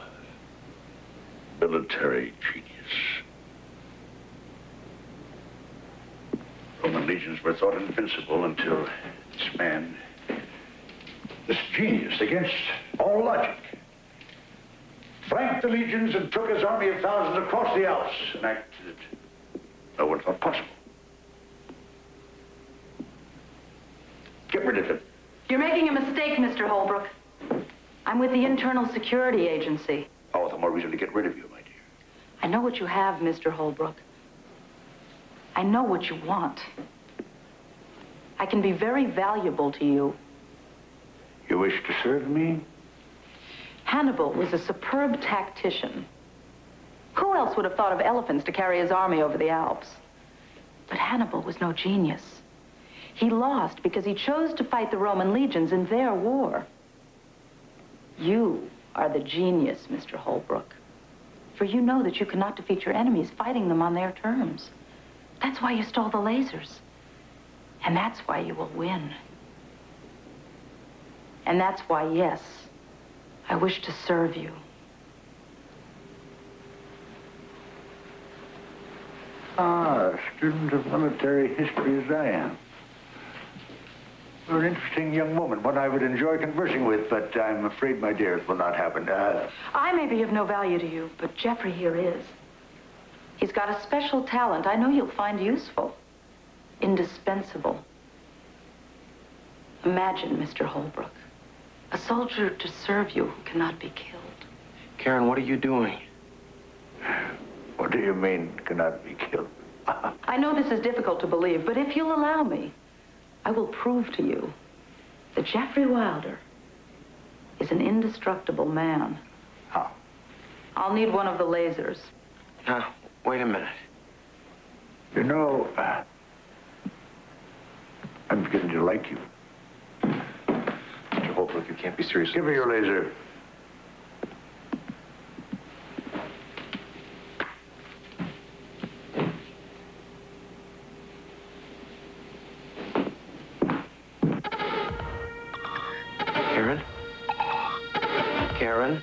military genius. Roman legions were thought invincible until this man, this genius against all logic, flanked the legions and took his army of thousands across the Alps, an act that no one thought possible. Get rid of him. You're making a mistake, Mr. Holbrook. I'm with the Internal Security Agency. Oh, the more reason to get rid of you, my dear. I know what you have, Mr. Holbrook. I know what you want. I can be very valuable to you. You wish to serve me? Hannibal was a superb tactician. Who else would have thought of elephants to carry his army over the Alps? But Hannibal was no genius. He lost because he chose to fight the Roman legions in their war. You are the genius, Mr. Holbrook. For you know that you cannot defeat your enemies fighting them on their terms. That's why you stole the lasers. And that's why you will win. And that's why, yes, I wish to serve you. Ah, a student of military history as I am. You're an interesting young woman, one I would enjoy conversing with, but I'm afraid, my dear, it will not happen. I may be of no value to you, but Jeffrey here is. He's got a special talent I know you'll find useful. Indispensable. Imagine, Mr. Holbrook, A soldier to serve you cannot be killed. Karen, what are you doing? What do you mean, cannot be killed? I know this is difficult to believe, but if you'll allow me, I will prove to you that Jeffrey Wilder is an indestructible man. How? I'll need one of the lasers. Now, wait a minute. You know, I'm beginning to like you. Mr. Holbrook, you can't be serious. Give me your laser. Karen? Karen?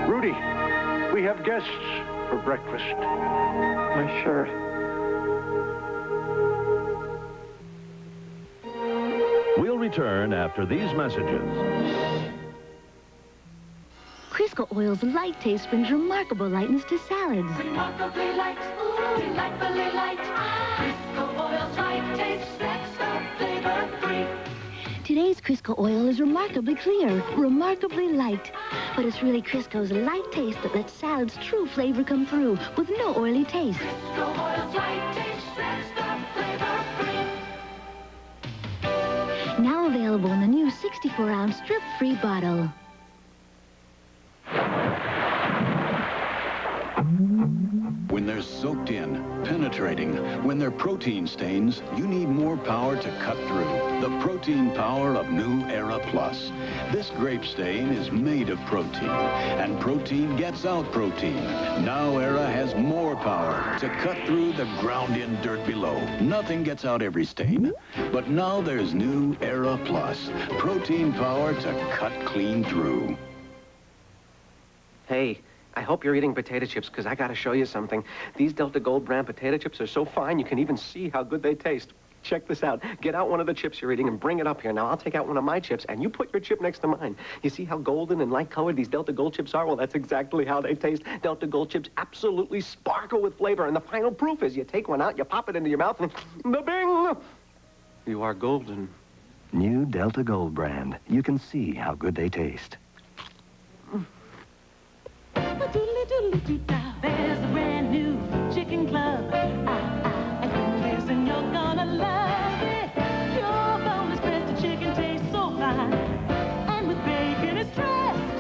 Rudy, we have guests for breakfast. My shirt. We'll return after these messages. Crisco Oil's light taste brings remarkable lightness to salads. Remarkably light, ooh, delightfully light. Crisco Oil's light taste sets the flavor free. Today's Crisco Oil is remarkably clear, remarkably light. But it's really Crisco's light taste that lets salad's true flavor come through with no oily taste. Crisco Oil's light taste sets the flavor free. Now available in the new 64-ounce strip-free bottle. When they're soaked in, penetrating, when they're protein stains, you need more power to cut through. The protein power of new Era Plus. This grape stain is made of protein, and protein gets out protein. Now Era has more power to cut through the ground-in dirt below. Nothing gets out every stain, but now there's new Era Plus. Protein power to cut clean through. Hey, I hope you're eating potato chips, because I got to show you something. These Delta Gold brand potato chips are so fine, you can even see how good they taste. Check this out. Get out one of the chips you're eating and bring it up here. Now, I'll take out one of my chips, and you put your chip next to mine. You see how golden and light-colored these Delta Gold chips are? Well, that's exactly how they taste. Delta Gold chips absolutely sparkle with flavor, and the final proof is you take one out, you pop it into your mouth, and ba-bing! You are golden. New Delta Gold brand. You can see how good they taste. There's a brand new chicken club. And listen, you're gonna love it. Your boneless breasted chicken tastes so fine. And with bacon it's dressed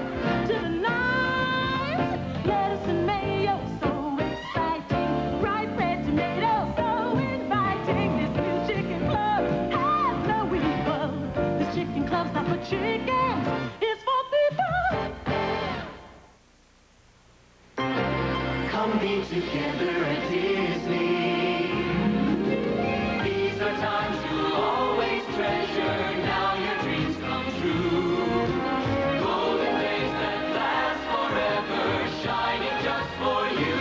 to the nines. Lettuce and mayo, so exciting. Bright red tomato, so inviting. This new chicken club has no equal. This chicken club's not for chickens, it's for people. Come be together at Disney. These are times you'll always treasure. Now your dreams come true. Golden days that last forever, shining just for you.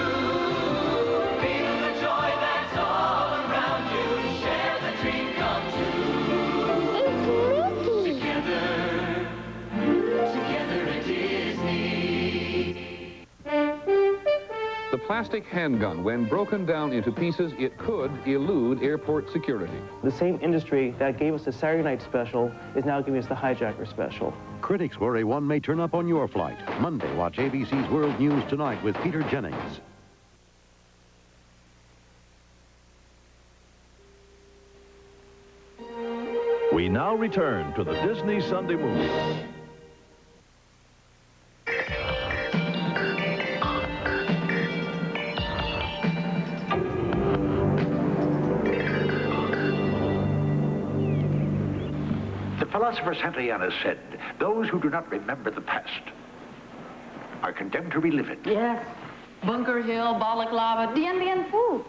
Feel the joy that's all around you. Share the dream come true. Together at Disney. The plastic handgun, when broken down into pieces, it could elude airport security. The same industry that gave us the Saturday night special is now giving us the hijacker special. Critics worry one may turn up on your flight. Monday, watch ABC's World News Tonight with Peter Jennings. We now return to the Disney Sunday Movie. The philosopher Santayana said, those who do not remember the past are condemned to relive it. Yes. Bunker Hill, Balaclava, Dien Bien Phu.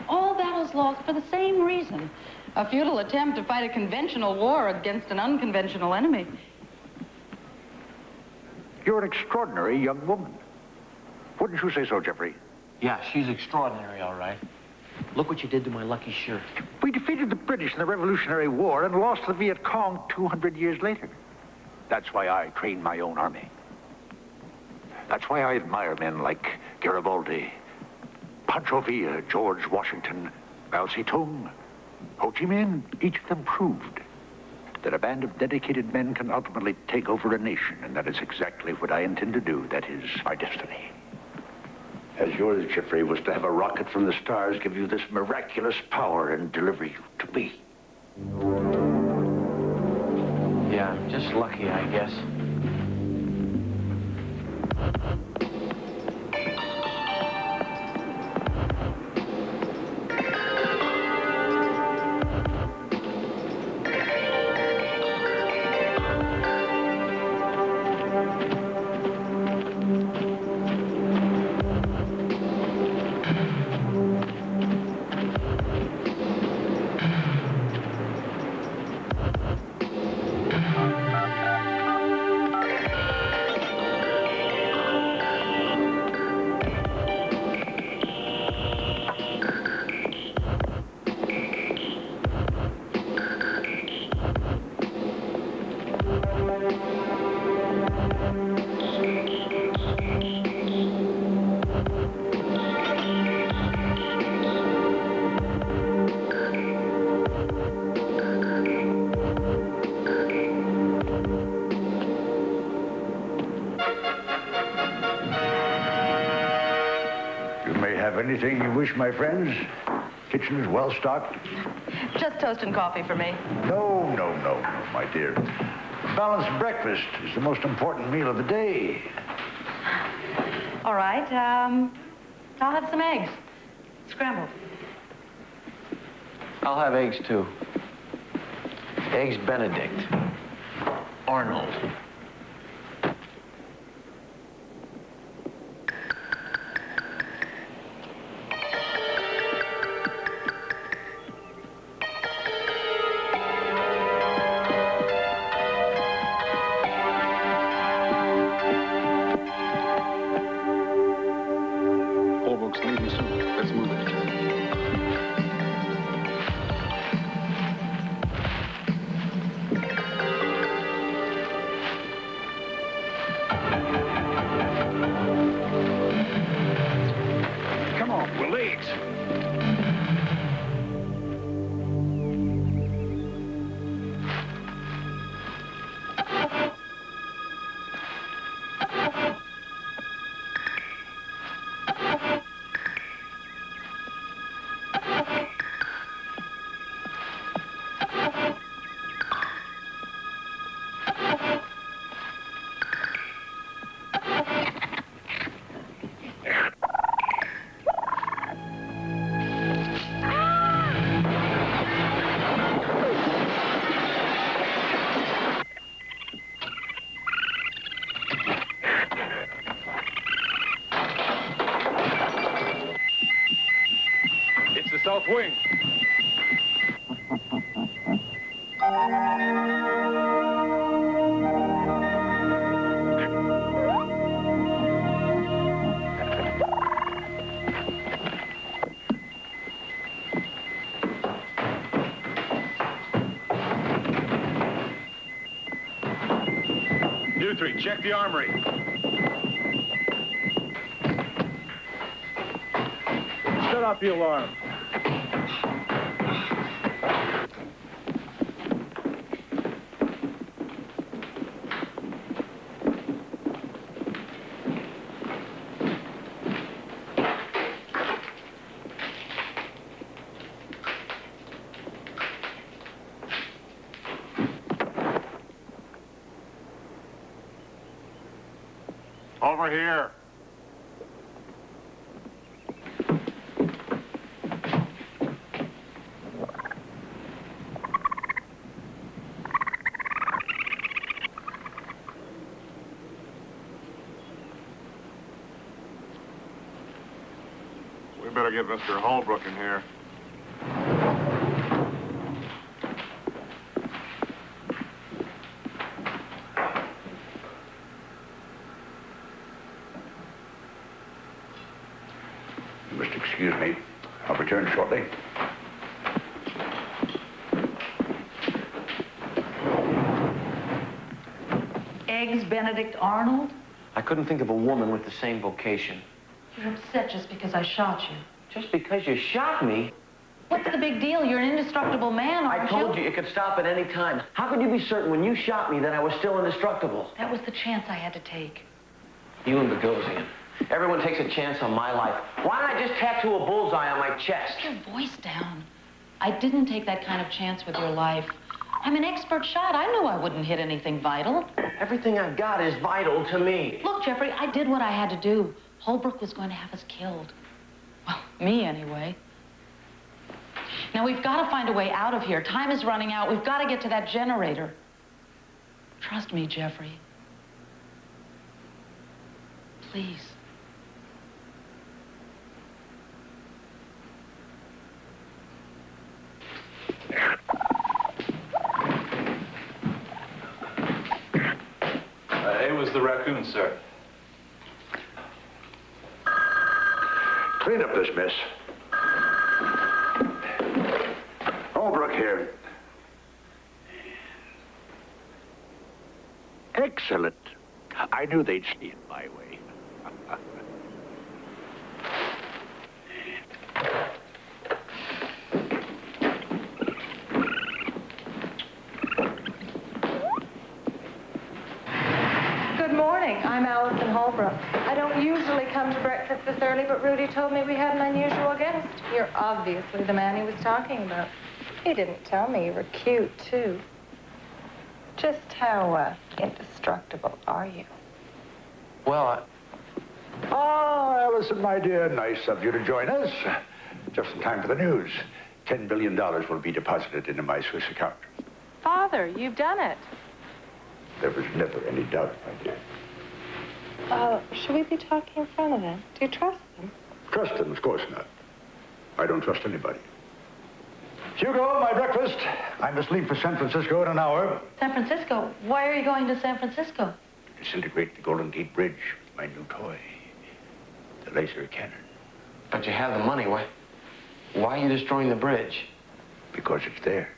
All battles lost for the same reason. A futile attempt to fight a conventional war against an unconventional enemy. You're an extraordinary young woman. Wouldn't you say so, Jeffrey? Yeah, she's extraordinary, all right. Look what you did to my lucky shirt. We defeated the British in the Revolutionary War and lost the Viet Cong 200 years later. That's why I trained my own army. That's why I admire men like Garibaldi, Pancho Villa, George Washington, Mao Zedong, Ho Chi Minh. Each of them proved that a band of dedicated men can ultimately take over a nation, and that is exactly what I intend to do. That is my destiny. As yours, Jeffrey, was to have a rocket from the stars give you this miraculous power and deliver you to me. Yeah, I'm just lucky, I guess. Anything you wish, my friends? Kitchen is well stocked. Just toast and coffee for me. No, my dear. Balanced breakfast is the most important meal of the day. All right, I'll have some eggs. Scrambled. I'll have eggs, too. Eggs Benedict. Arnold. Leaving soon. Let's move it. Come on, we're late. South wing. You three, check the armory. Shut off the alarm. Over here. gotta get Mr. Holbrook in here. You must excuse me. I'll return shortly. Eggs Benedict Arnold? I couldn't think of a woman with the same vocation. You're upset just because I shot you. Just because you shot me? What's the big deal? You're an indestructible man, aren't you? I told you it could stop at any time. How could you be certain when you shot me that I was still indestructible? That was the chance I had to take. You and Bogosian. Everyone takes a chance on my life. Why don't I just tattoo a bullseye on my chest? Put your voice down. I didn't take that kind of chance with your life. I'm an expert shot. I knew I wouldn't hit anything vital. Everything I've got is vital to me. Look, Jeffrey, I did what I had to do. Holbrook was going to have us killed. Well, me anyway. Now, we've got to find a way out of here. Time is running out. We've got to get to that generator. Trust me, Jeffrey. Please. It was the raccoon, sir. Clean up this mess. Holbrook here. Excellent. I knew they'd see it my way. Good morning. I'm Allison Holbrook. I don't usually come to breakfast this early, but Rudy told me we had an unusual guest. You're obviously the man he was talking about. He didn't tell me you were cute, too. Just how, indestructible are you? Well, Oh, Allison, my dear, nice of you to join us. Just in time for the news. $10 billion will be deposited into my Swiss account. Father, you've done it. There was never any doubt, my dear. Should we be talking in front of them? Do you trust them? Trust them? Of course not. I don't trust anybody. Hugo, my breakfast. I must leave for San Francisco in an hour. San Francisco? Why are you going to San Francisco? To disintegrate the Golden Gate Bridge, my new toy. The laser cannon. but you have the money. Why are you destroying the bridge? Because it's there.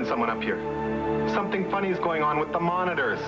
Someone up here. Something funny is going on with the monitors.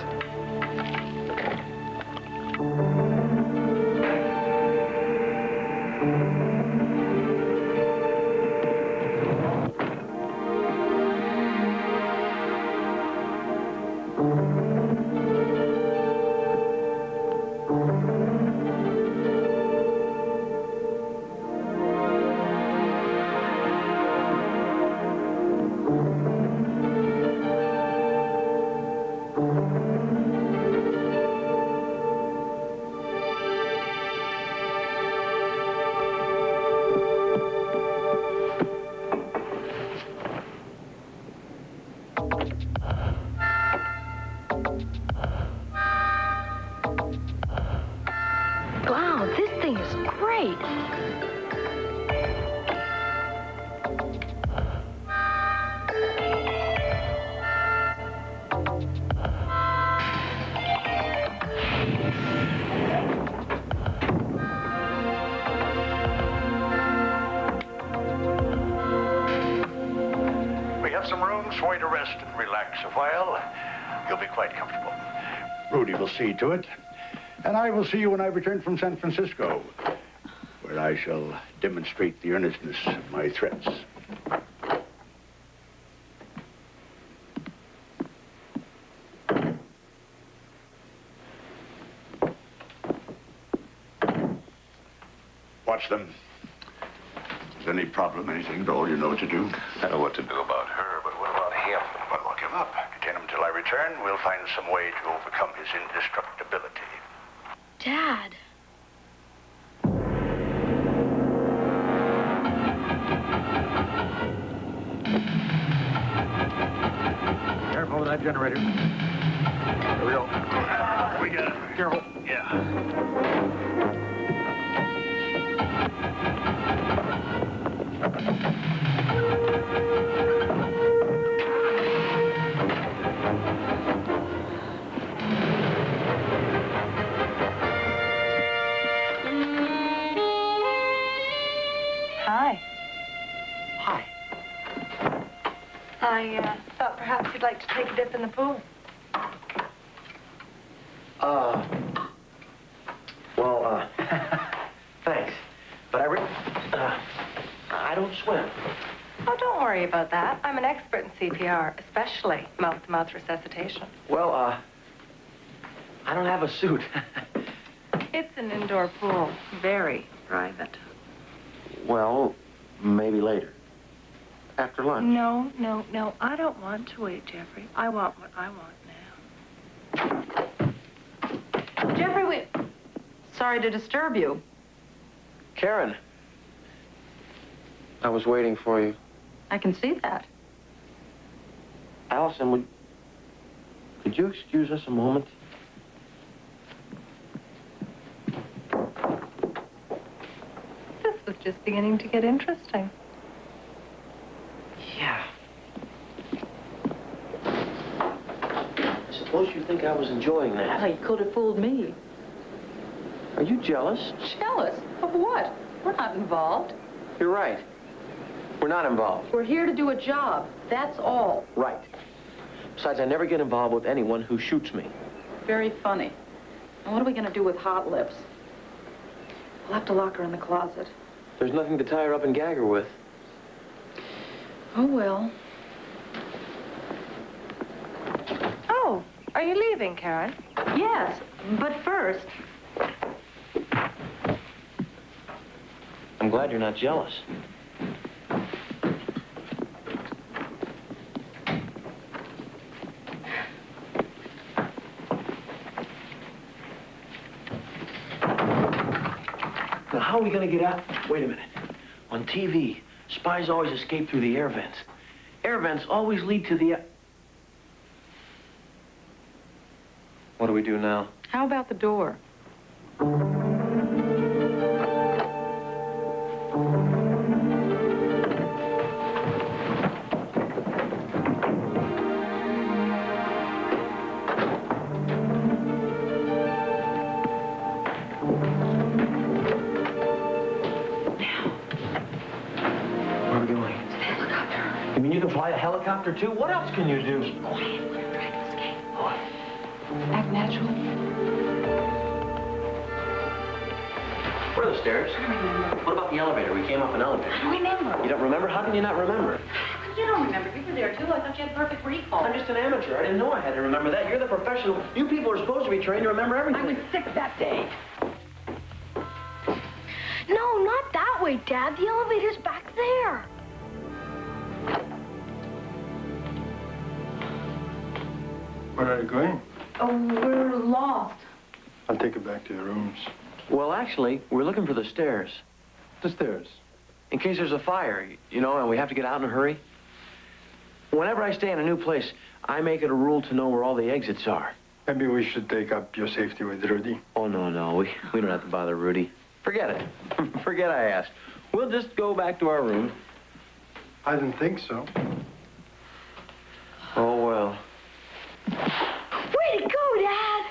got some rooms for you to rest and relax a while. You'll be quite comfortable. Rudy will see to it. And I will see you when I return from San Francisco, where I shall demonstrate the earnestness of my threats. Watch them. If there's any problem, anything at all, you know what to do. I know what to do about her, but what about him? Well, lock him up. Detain him until I return. We'll find some way to overcome his indestructibility. Dad. Careful with that generator. Here we go. We got it. Careful. Yeah. Hi. Hi. I thought perhaps you'd like to take a dip in the pool. Well, thanks. But I don't swim. Oh, don't worry about that. I'm an expert in CPR, especially mouth-to-mouth resuscitation. Well, I don't have a suit. It's an indoor pool. Very private. Well, maybe later. After lunch. No. I don't want to wait, Jeffrey. I want what I want now. Jeffrey, Sorry to disturb you. Karen. I was waiting for you. I can see that. Allison, could you excuse us a moment? This was just beginning to get interesting. Yeah. I suppose you think I was enjoying that. Well, you could have fooled me. Are you jealous? Jealous? Of what? We're not involved. You're right. We're not involved. We're here to do a job. That's all. Right. Besides, I never get involved with anyone who shoots me. Very funny. And what are we going to do with Hot Lips? We'll have to lock her in the closet. There's nothing to tie her up and gag her with. Oh, well. Oh, are you leaving, Karen? Yes, but first... I'm glad you're not jealous. Now, how are we going to get out? Wait a minute. On TV, spies always escape through the air vents. Air vents always lead to the... What do we do now? How about the door? Fly a helicopter, too? What else can you do? Keep quiet. We're trying to escape. What? Act natural. Where are the stairs? I don't remember. What about the elevator? We came up an elevator. I don't remember. You don't remember? How can you not remember? You don't remember. You were there, too. I thought you had perfect recall. I'm just an amateur. I didn't know I had to remember that. You're the professional. You people are supposed to be trained to remember everything. I was sick that day. No, not that way, Dad. The elevator's back there. Where are you going? Oh, we're lost. I'll take you back to your rooms. Well, actually, we're looking for the stairs. The stairs? In case there's a fire, you know, and we have to get out in a hurry. Whenever I stay in a new place, I make it a rule to know where all the exits are. Maybe we should take up your safety with Rudy. Oh, no. We don't have to bother Rudy. Forget it. Forget I asked. We'll just go back to our room. I didn't think so. Oh, well. Way to go, Dad!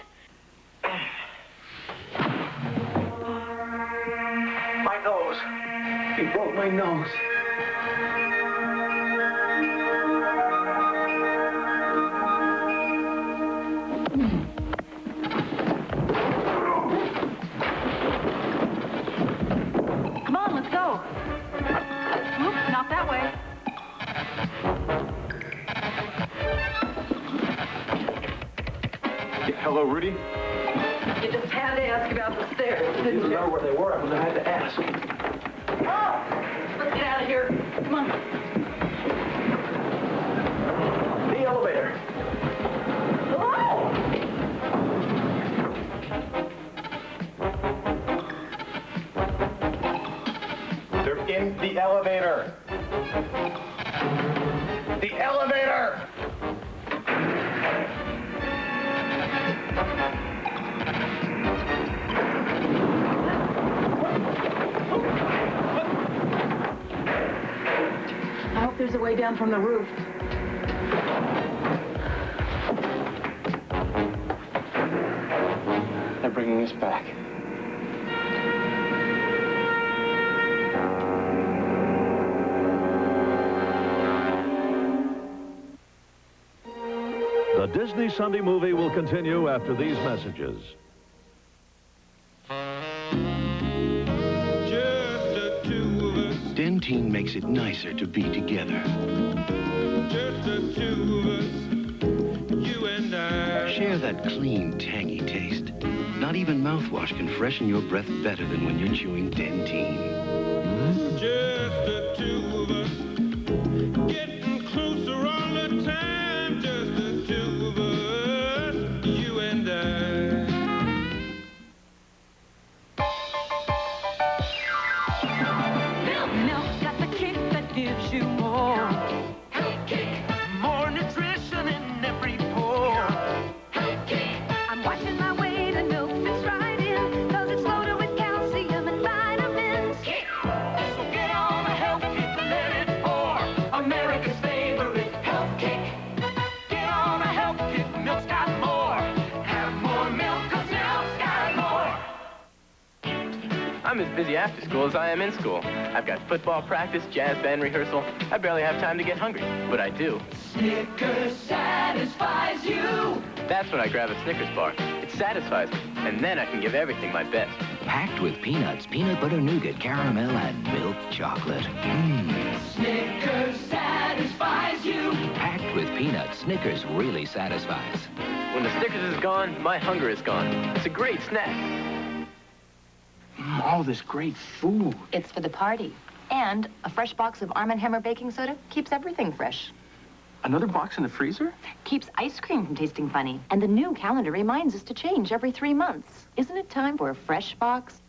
My nose. He broke my nose. Hello, Rudy. You just had to ask about the stairs, I didn't know where they were. I had to ask. Let's get out of here. Come on. The elevator. They're in the elevator. The elevator! I hope there's a way down from the roof. They're bringing us back. The Disney Sunday movie will continue after these messages. Dentyne makes it nicer to be together. Just the two of us, you and I. Share that clean, tangy taste. Not even mouthwash can freshen your breath better than when you're chewing Dentyne. Just the two of us, getting closer all the time. Just the two of us, you and I. Milk got the kick that gives you more. Health kick. More nutrition in every pore. Health kick. I'm watching my weight and milk fits right in, 'cause it's loaded with calcium and vitamins. Kick. So get on a health kick, let it pour. America's favorite health kick. Get on a health kick, milk's got more. Have more milk, 'cause milk's got more. I'm as busy after school as I am in school. I've got football practice, jazz band rehearsal. I barely have time to get hungry, but I do. Snickers satisfies you. That's when I grab a Snickers bar. It satisfies me, and then I can give everything my best. Packed with peanuts, peanut butter nougat, caramel, and milk chocolate. Snickers satisfies you. Packed with peanuts, Snickers really satisfies. When the Snickers is gone, my hunger is gone. It's a great snack. All this great food. It's for the party. And a fresh box of Arm & Hammer baking soda keeps everything fresh. Another box in the freezer? Keeps ice cream from tasting funny. And the new calendar reminds us to change every 3 months. Isn't it time for a fresh box?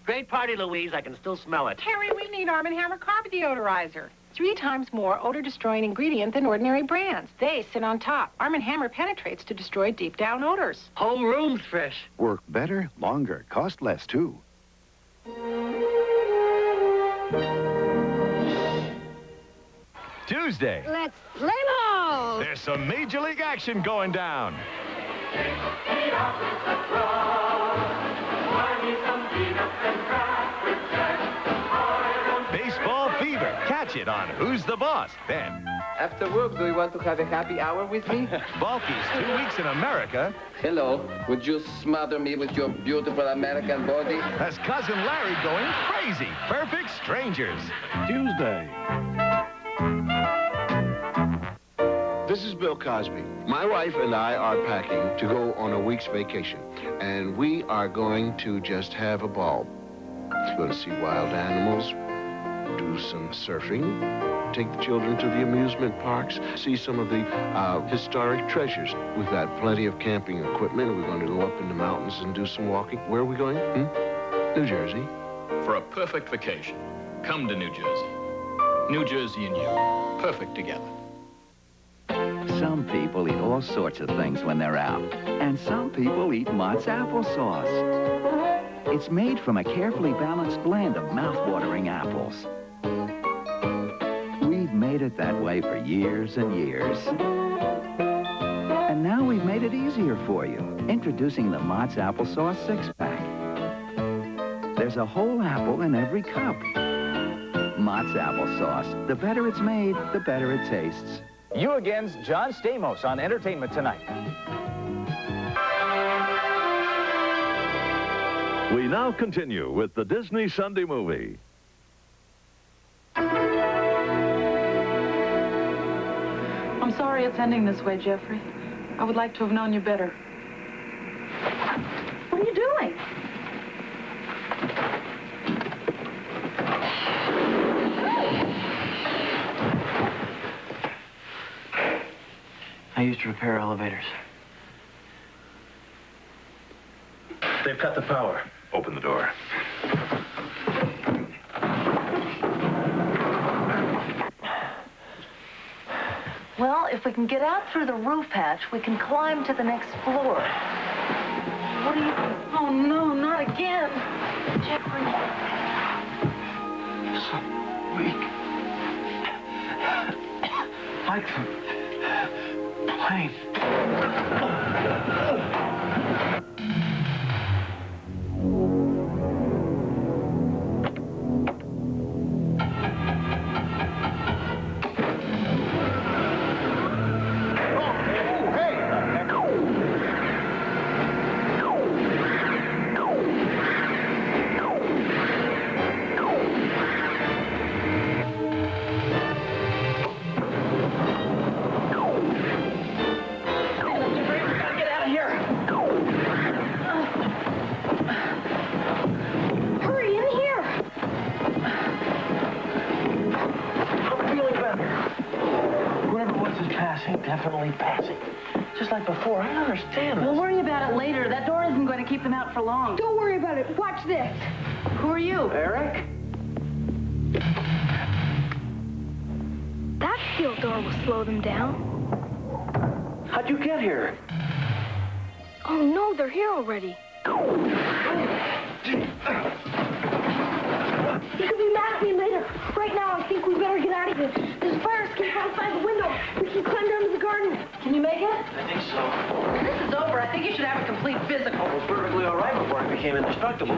Great party, Louise. I can still smell it. Terry, we need Arm & Hammer carpet deodorizer. 3 times more odor-destroying ingredient than ordinary brands. They sit on top. Arm & Hammer penetrates to destroy deep-down odors. Whole room's fresh. Work better, longer, cost less, too. Tuesday. Let's lay low. There's some Major League action going down. Baseball fever. Catch it on Who's the Boss? Then. After work, do you want to have a happy hour with me? Balky's 2 weeks in America. Hello. Would you smother me with your beautiful American body? That's Cousin Larry going crazy. Perfect Strangers. Tuesday. This is Bill Cosby. My wife and I are packing to go on a week's vacation, and we are going to just have a ball. We're going to see wild animals, do some surfing, take the children to the amusement parks, see some of the historic treasures. We've got plenty of camping equipment. We're going to go up in the mountains and do some walking. Where are we going? New Jersey. For a perfect vacation, come to New Jersey. New Jersey and you, perfect together. Some people eat all sorts of things when they're out. And some people eat Mott's applesauce. It's made from a carefully balanced blend of mouth-watering apples. We've made it that way for years and years. And now we've made it easier for you. Introducing the Mott's Applesauce 6-pack. There's a whole apple in every cup. Mott's Applesauce. The better it's made, the better it tastes. You Again's John Stamos on Entertainment Tonight. We now continue with the Disney Sunday movie. I'm sorry it's ending this way, Jeffrey. I would like to have known you better. I used to repair elevators. They've cut the power. Open the door. Well, if we can get out through the roof hatch, we can climb to the next floor. What do you... Oh, no, not again. Jeffrey. So weak. Like the plane. Definitely passing. Just like before. I don't understand. We'll worry about it later. That door isn't going to keep them out for long. Don't worry about it. Watch this. Who are you? Eric? That steel door will slow them down. How'd you get here? Oh, no, they're here already. You can be mad at me later. Right now, I think we better get out of here. There's a fire escape outside the window. We can climb down to the garden. Can you make it? I think so. When this is over, I think you should have a complete physical. I was perfectly all right before I became indestructible.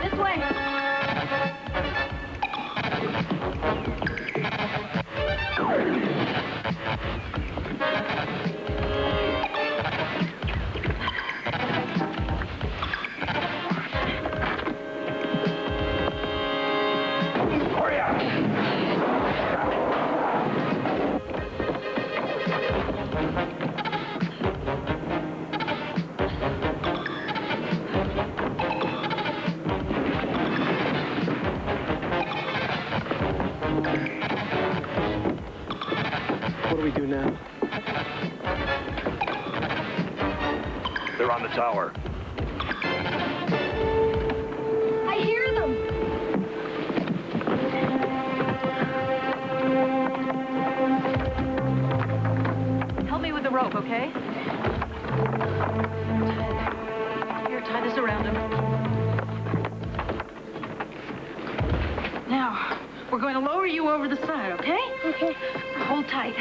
This way. What do we do now? They're on the tower. I hear them. Help me with the rope, okay? Here, tie this around him. Now, we're going to lower you over the side, okay? Okay. Hold tight.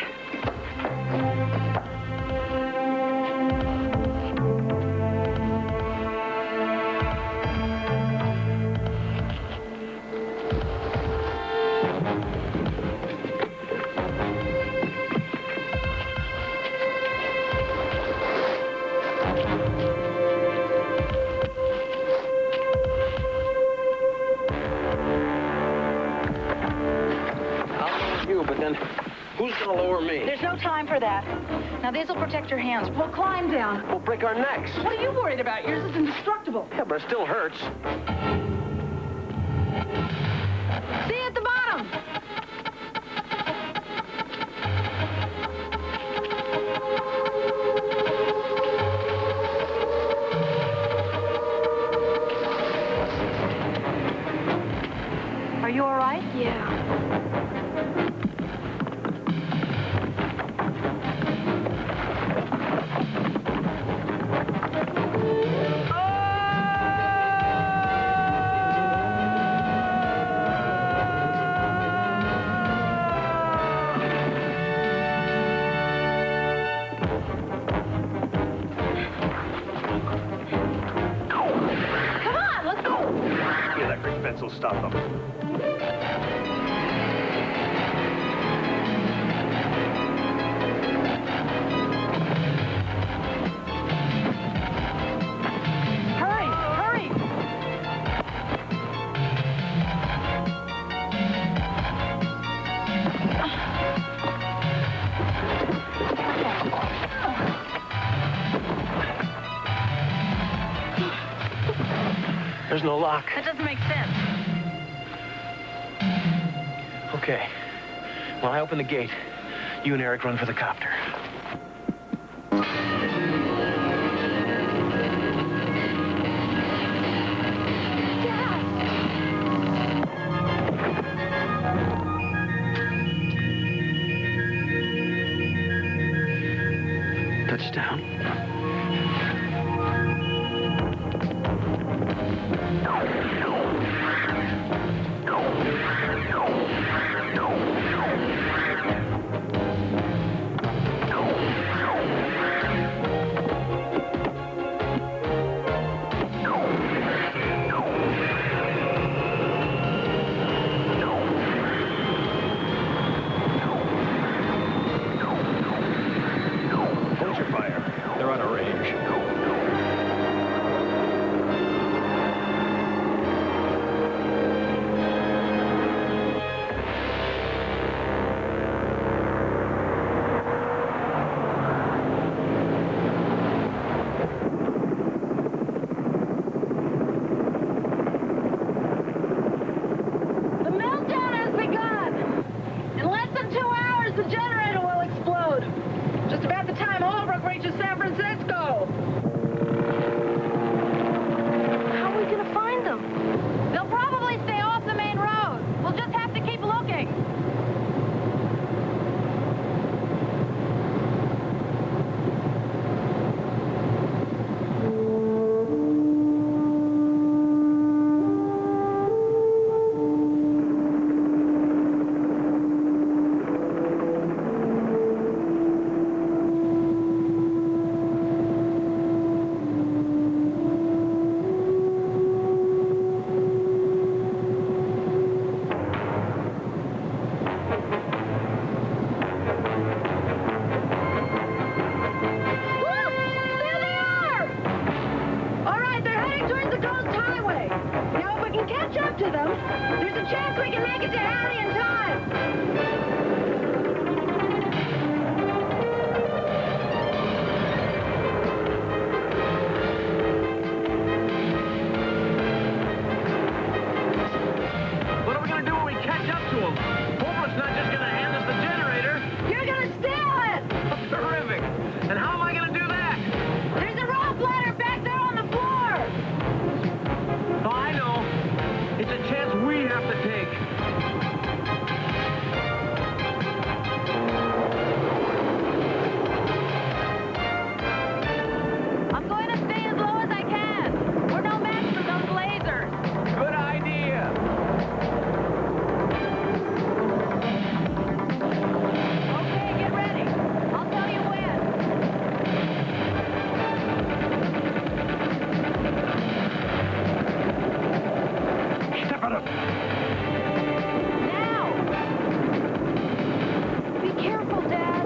But then, who's gonna lower me? There's no time for that. Now, these will protect your hands. We'll climb down. We'll break our necks. What are you worried about? Yours is indestructible. Yeah, but it still hurts. See you at the bottom. Are you all right? Yeah. Will stop them. Hurry! Hurry! There's no lock. That doesn't make sense. Okay. When I open the gate, you and Eric run for the copter. Touchdown. Hold your fire. They're out of range. The meltdown has begun. In less than 2 hours, the generator will explode. Just about the time Holbrook reaches San Francisco. How are we gonna find them? They'll probably stay off the main road. We'll just have to keep looking. Look! There they are! All right, they're heading towards the Coast Highway. Now, if we can catch up to them, there's a chance we can make it to Hattie in time. What are we gonna do when we catch up to him? Holbrook's not just gonna hand us the generator. You're gonna steal it! Terrific. And how am I gonna do that? There's a rope ladder back there on the floor! Oh, I know. It's a chance we have to take. I'm going to stay as low as I can. We're no match for those lasers. Good idea. Okay, get ready. I'll tell you when. Step it up. Now! Be careful, Dad.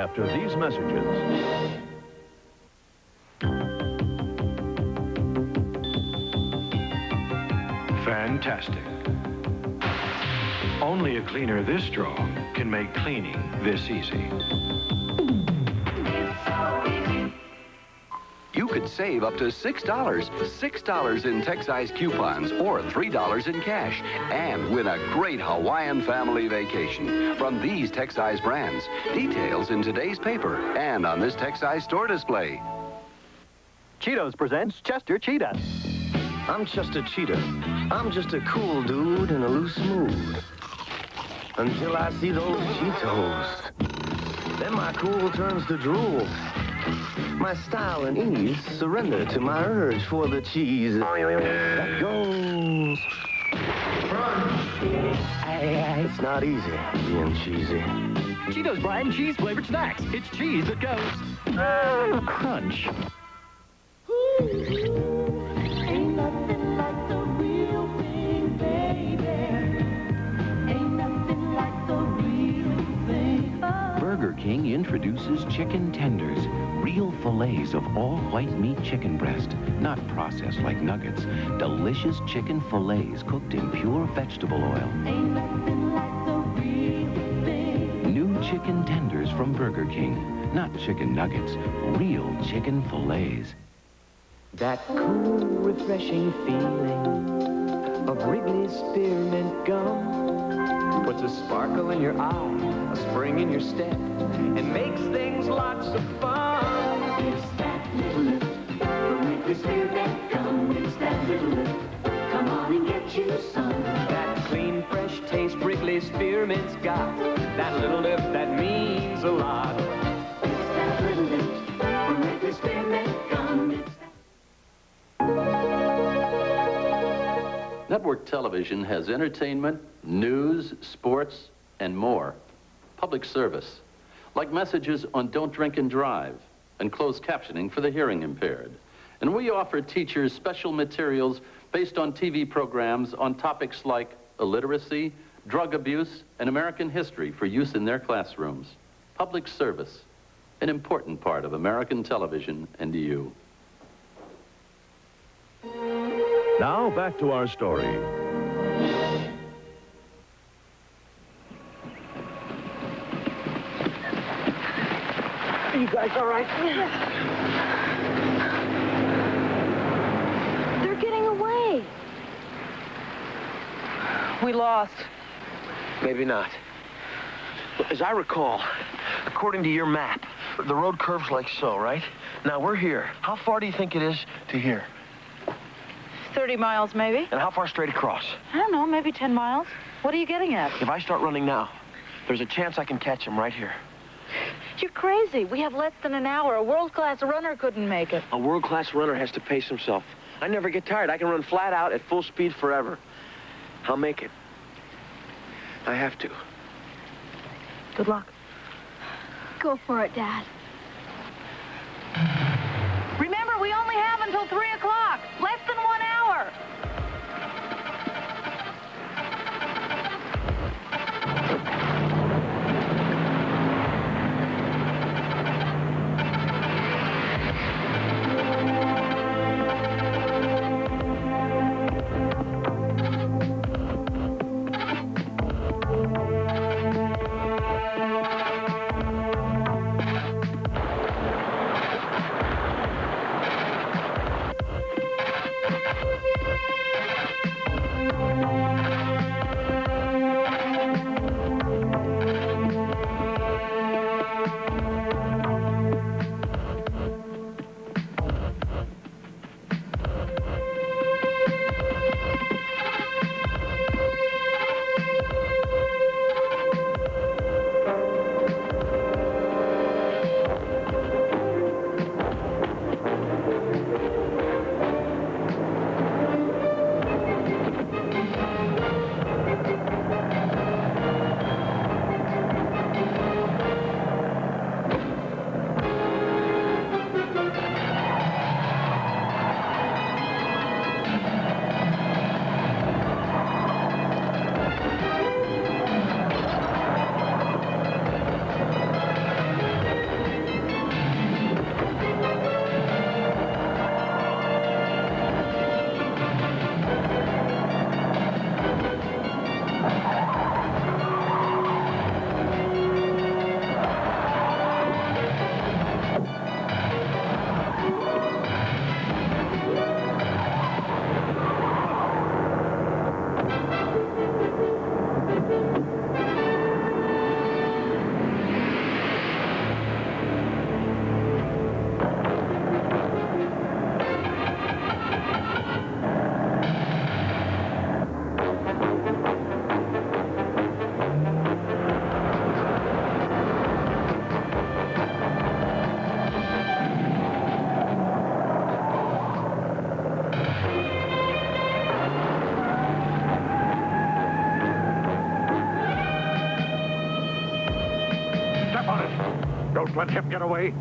after these messages. Fantastic. Only a cleaner this strong can make cleaning this easy. You could save up to $6. $6 in Tex-Eyes coupons or $3 in cash. And win a great Hawaiian family vacation from these Tex-Eyes brands. Details in today's paper and on this Tex-Eyes store display. Cheetos presents Chester Cheetah. I'm Chester Cheetah. I'm just a cool dude in a loose mood. Until I see those Cheetos. Then my cool turns to drool. My style and ease surrender to my urge for the cheese. That goes. It's not easy being cheesy. Cheetos brine cheese flavored snacks. It's cheese that goes. Crunch. Ain't nothing like the real thing, baby. Ain't nothing like the real thing. Burger King introduces chicken tenders, real fillets of all-white meat chicken breast, not processed like nuggets. Delicious chicken fillets cooked in pure vegetable oil. Ain't nothing like the real thing. New chicken tenders from Burger King, not chicken nuggets, real chicken fillets. That cool, refreshing feeling of Wrigley's Spearmint Gum puts a sparkle in your eye, a spring in your step, and makes things lots of fun. It's that little lift from Wrigley's Spearmint Gum. It's that little lift. Come on and get you some. That clean, fresh taste Wrigley's Spearmint's got. That little lift that means a lot. It's that little lift from Wrigley's Spearmint Gum. It's Network television has entertainment, news, sports, and more. Public service, like messages on Don't Drink and Drive and closed captioning for the hearing impaired. And we offer teachers special materials based on TV programs on topics like illiteracy, drug abuse, and American history for use in their classrooms. Public service, an important part of American television and you. Now back to our story. Are you guys all right? They're getting away. We lost. Maybe not. As I recall, according to your map, the road curves like so, right? Now, we're here. How far do you think it is to here? 30 miles, maybe. And how far straight across? I don't know, maybe 10 miles. What are you getting at? If I start running now, there's a chance I can catch him right here. You're crazy. We have less than an hour. A world-class runner couldn't make it. A world-class runner has to pace himself. I never get tired. I can run flat out at full speed forever. I'll make it. I have to. Good luck. Go for it, Dad. Remember, we only have until 3 o'clock. Less than 1 hour. Just let him get away.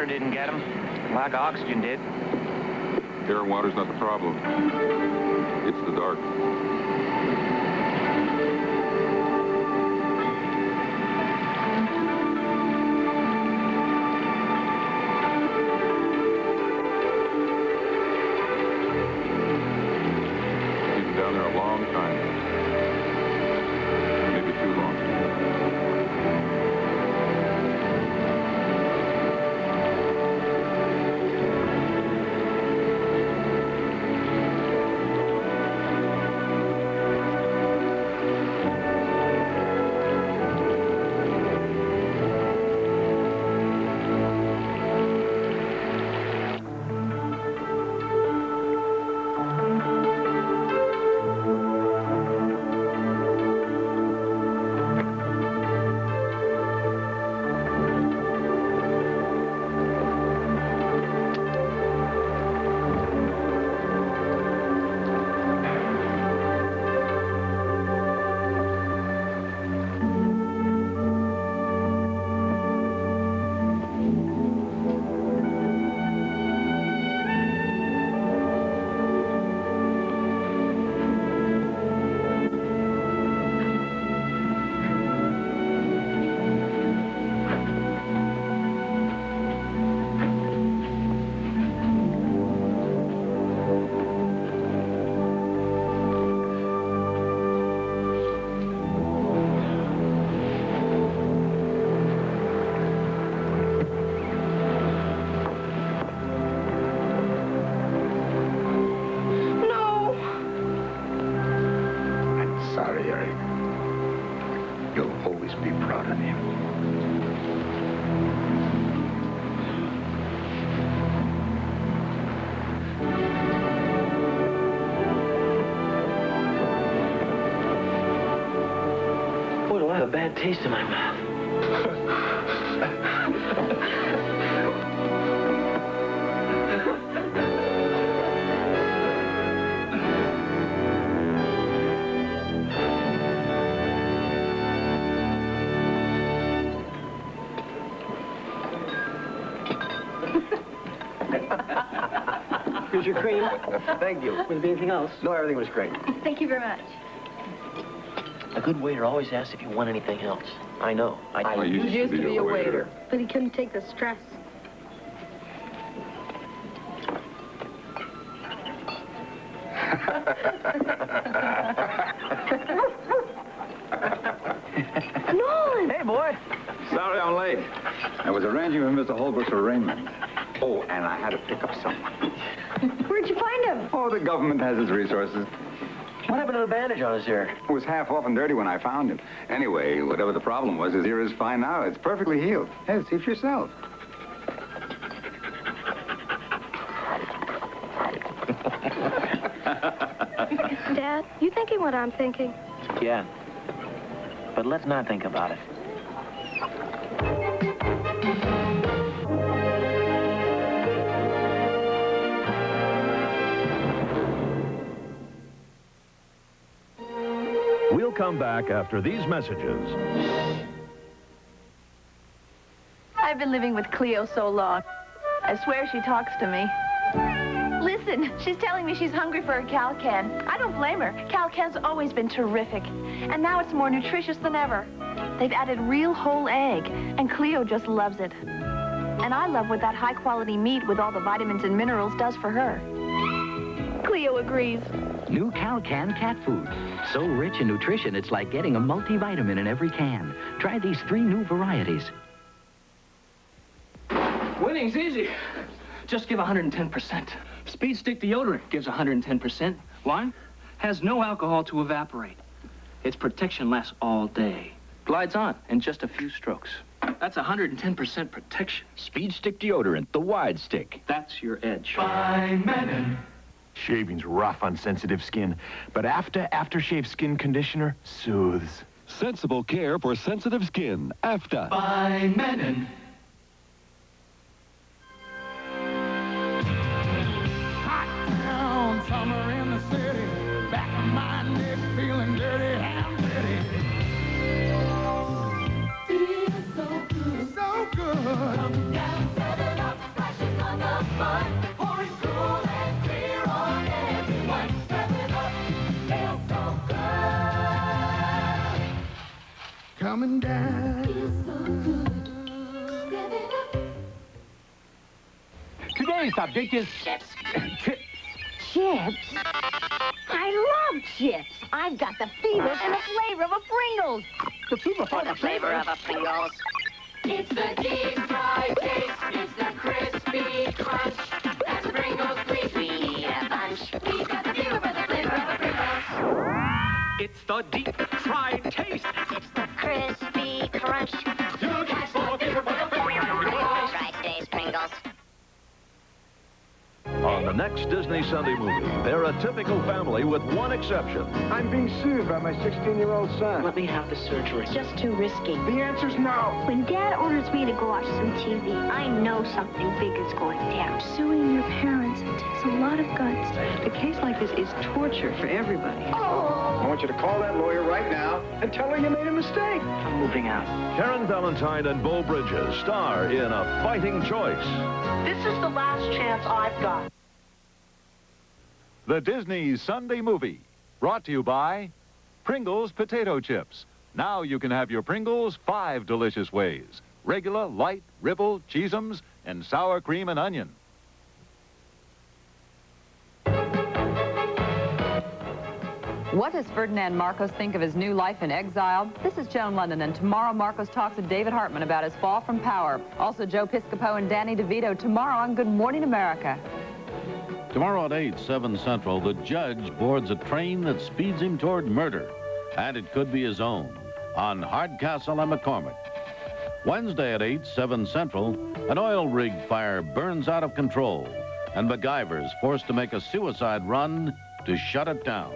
Didn't get him. Lack of oxygen did. Air and water's not the problem. It's the dark. He's been down there a long time. bad taste in my mouth. Here's your cream. Thank you. Would there be anything else? No, everything was great. Thank you very much. A good waiter always asks if you want anything else. I know. I used to be a waiter. But he couldn't take the stress. Nolan! Hey, boy. Sorry I'm late. I was arranging with Mr. Holbrook's arraignment. Oh, and I had to pick up someone. Where'd you find him? Oh, the government has its resources. What happened to the bandage on his ear? It was half off and dirty when I found him. Anyway, whatever the problem was, his ear is fine now. It's perfectly healed. Hey, see for yourself. Dad, you thinking what I'm thinking? Yeah. But let's not think about it. We'll come back after these messages. I've been living with Cleo so long. I swear she talks to me. Listen, she's telling me she's hungry for a Cal-Can. I don't blame her. Cal-Can's always been terrific. And now it's more nutritious than ever. They've added real whole egg, and Cleo just loves it. And I love what that high-quality meat with all the vitamins and minerals does for her. Cleo agrees. New Cal-Can cat food. So rich in nutrition, it's like getting a multivitamin in every can. Try these 3 new varieties. Winning's easy. Just give 110%. Speed Stick deodorant gives 110%. Why? Has no alcohol to evaporate. Its protection lasts all day. Glides on in just a few strokes. That's 110% protection. Speed Stick deodorant, the wide stick. That's your edge. By Menon. Shaving's rough on sensitive skin, but aftershave skin conditioner soothes. Sensible care for sensitive skin. AFTA. By Menon. Summer in the city, back of my neck feeling dirty and dirty. Feels so good, so good. Come down, 7 Up, flashing on the fun, pouring cool and clear on everyone. 7 Up, feels so good. Coming down. Feels so good. 7 Up. Today's subject is chips. Chips? I love chips. I've got the fever and the flavor of a Pringles. The fever for the flavor of a Pringles. It's the deep fried taste. It's the crispy crunch. That's Pringles, please. We need a bunch. We've got the fever for the flavor of a Pringles. It's the deep fried taste. It's the crispy crunch. You catch the fever for the flavor of a Pringles. Tri-States Pringles. On the next Disney Sunday movie, they're a typical family with one exception. I'm being sued by my 16-year-old son. Let me have the surgery. It's just too risky. The answer's no. When Dad orders me to go watch some TV, I know something big is going down. Suing your parents takes a lot of guts. A case like this is torture for everybody. I want you to call that lawyer right now and tell her you made a mistake. I'm moving out. Karen Valentine and Beau Bridges star in A Fighting Choice. This is the last chance I've got. The Disney Sunday Movie, brought to you by Pringles Potato Chips. Now you can have your Pringles 5 delicious ways. Regular, light, ribble, cheesums, and sour cream and onion. What does Ferdinand Marcos think of his new life in exile? This is Joan London, and tomorrow Marcos talks with David Hartman about his fall from power. Also Joe Piscopo and Danny DeVito tomorrow on Good Morning America. Tomorrow at 8, 7 Central, the judge boards a train that speeds him toward murder. And it could be his own, on Hardcastle and McCormick. Wednesday at 8, 7 Central, an oil rig fire burns out of control, and MacGyver's forced to make a suicide run to shut it down.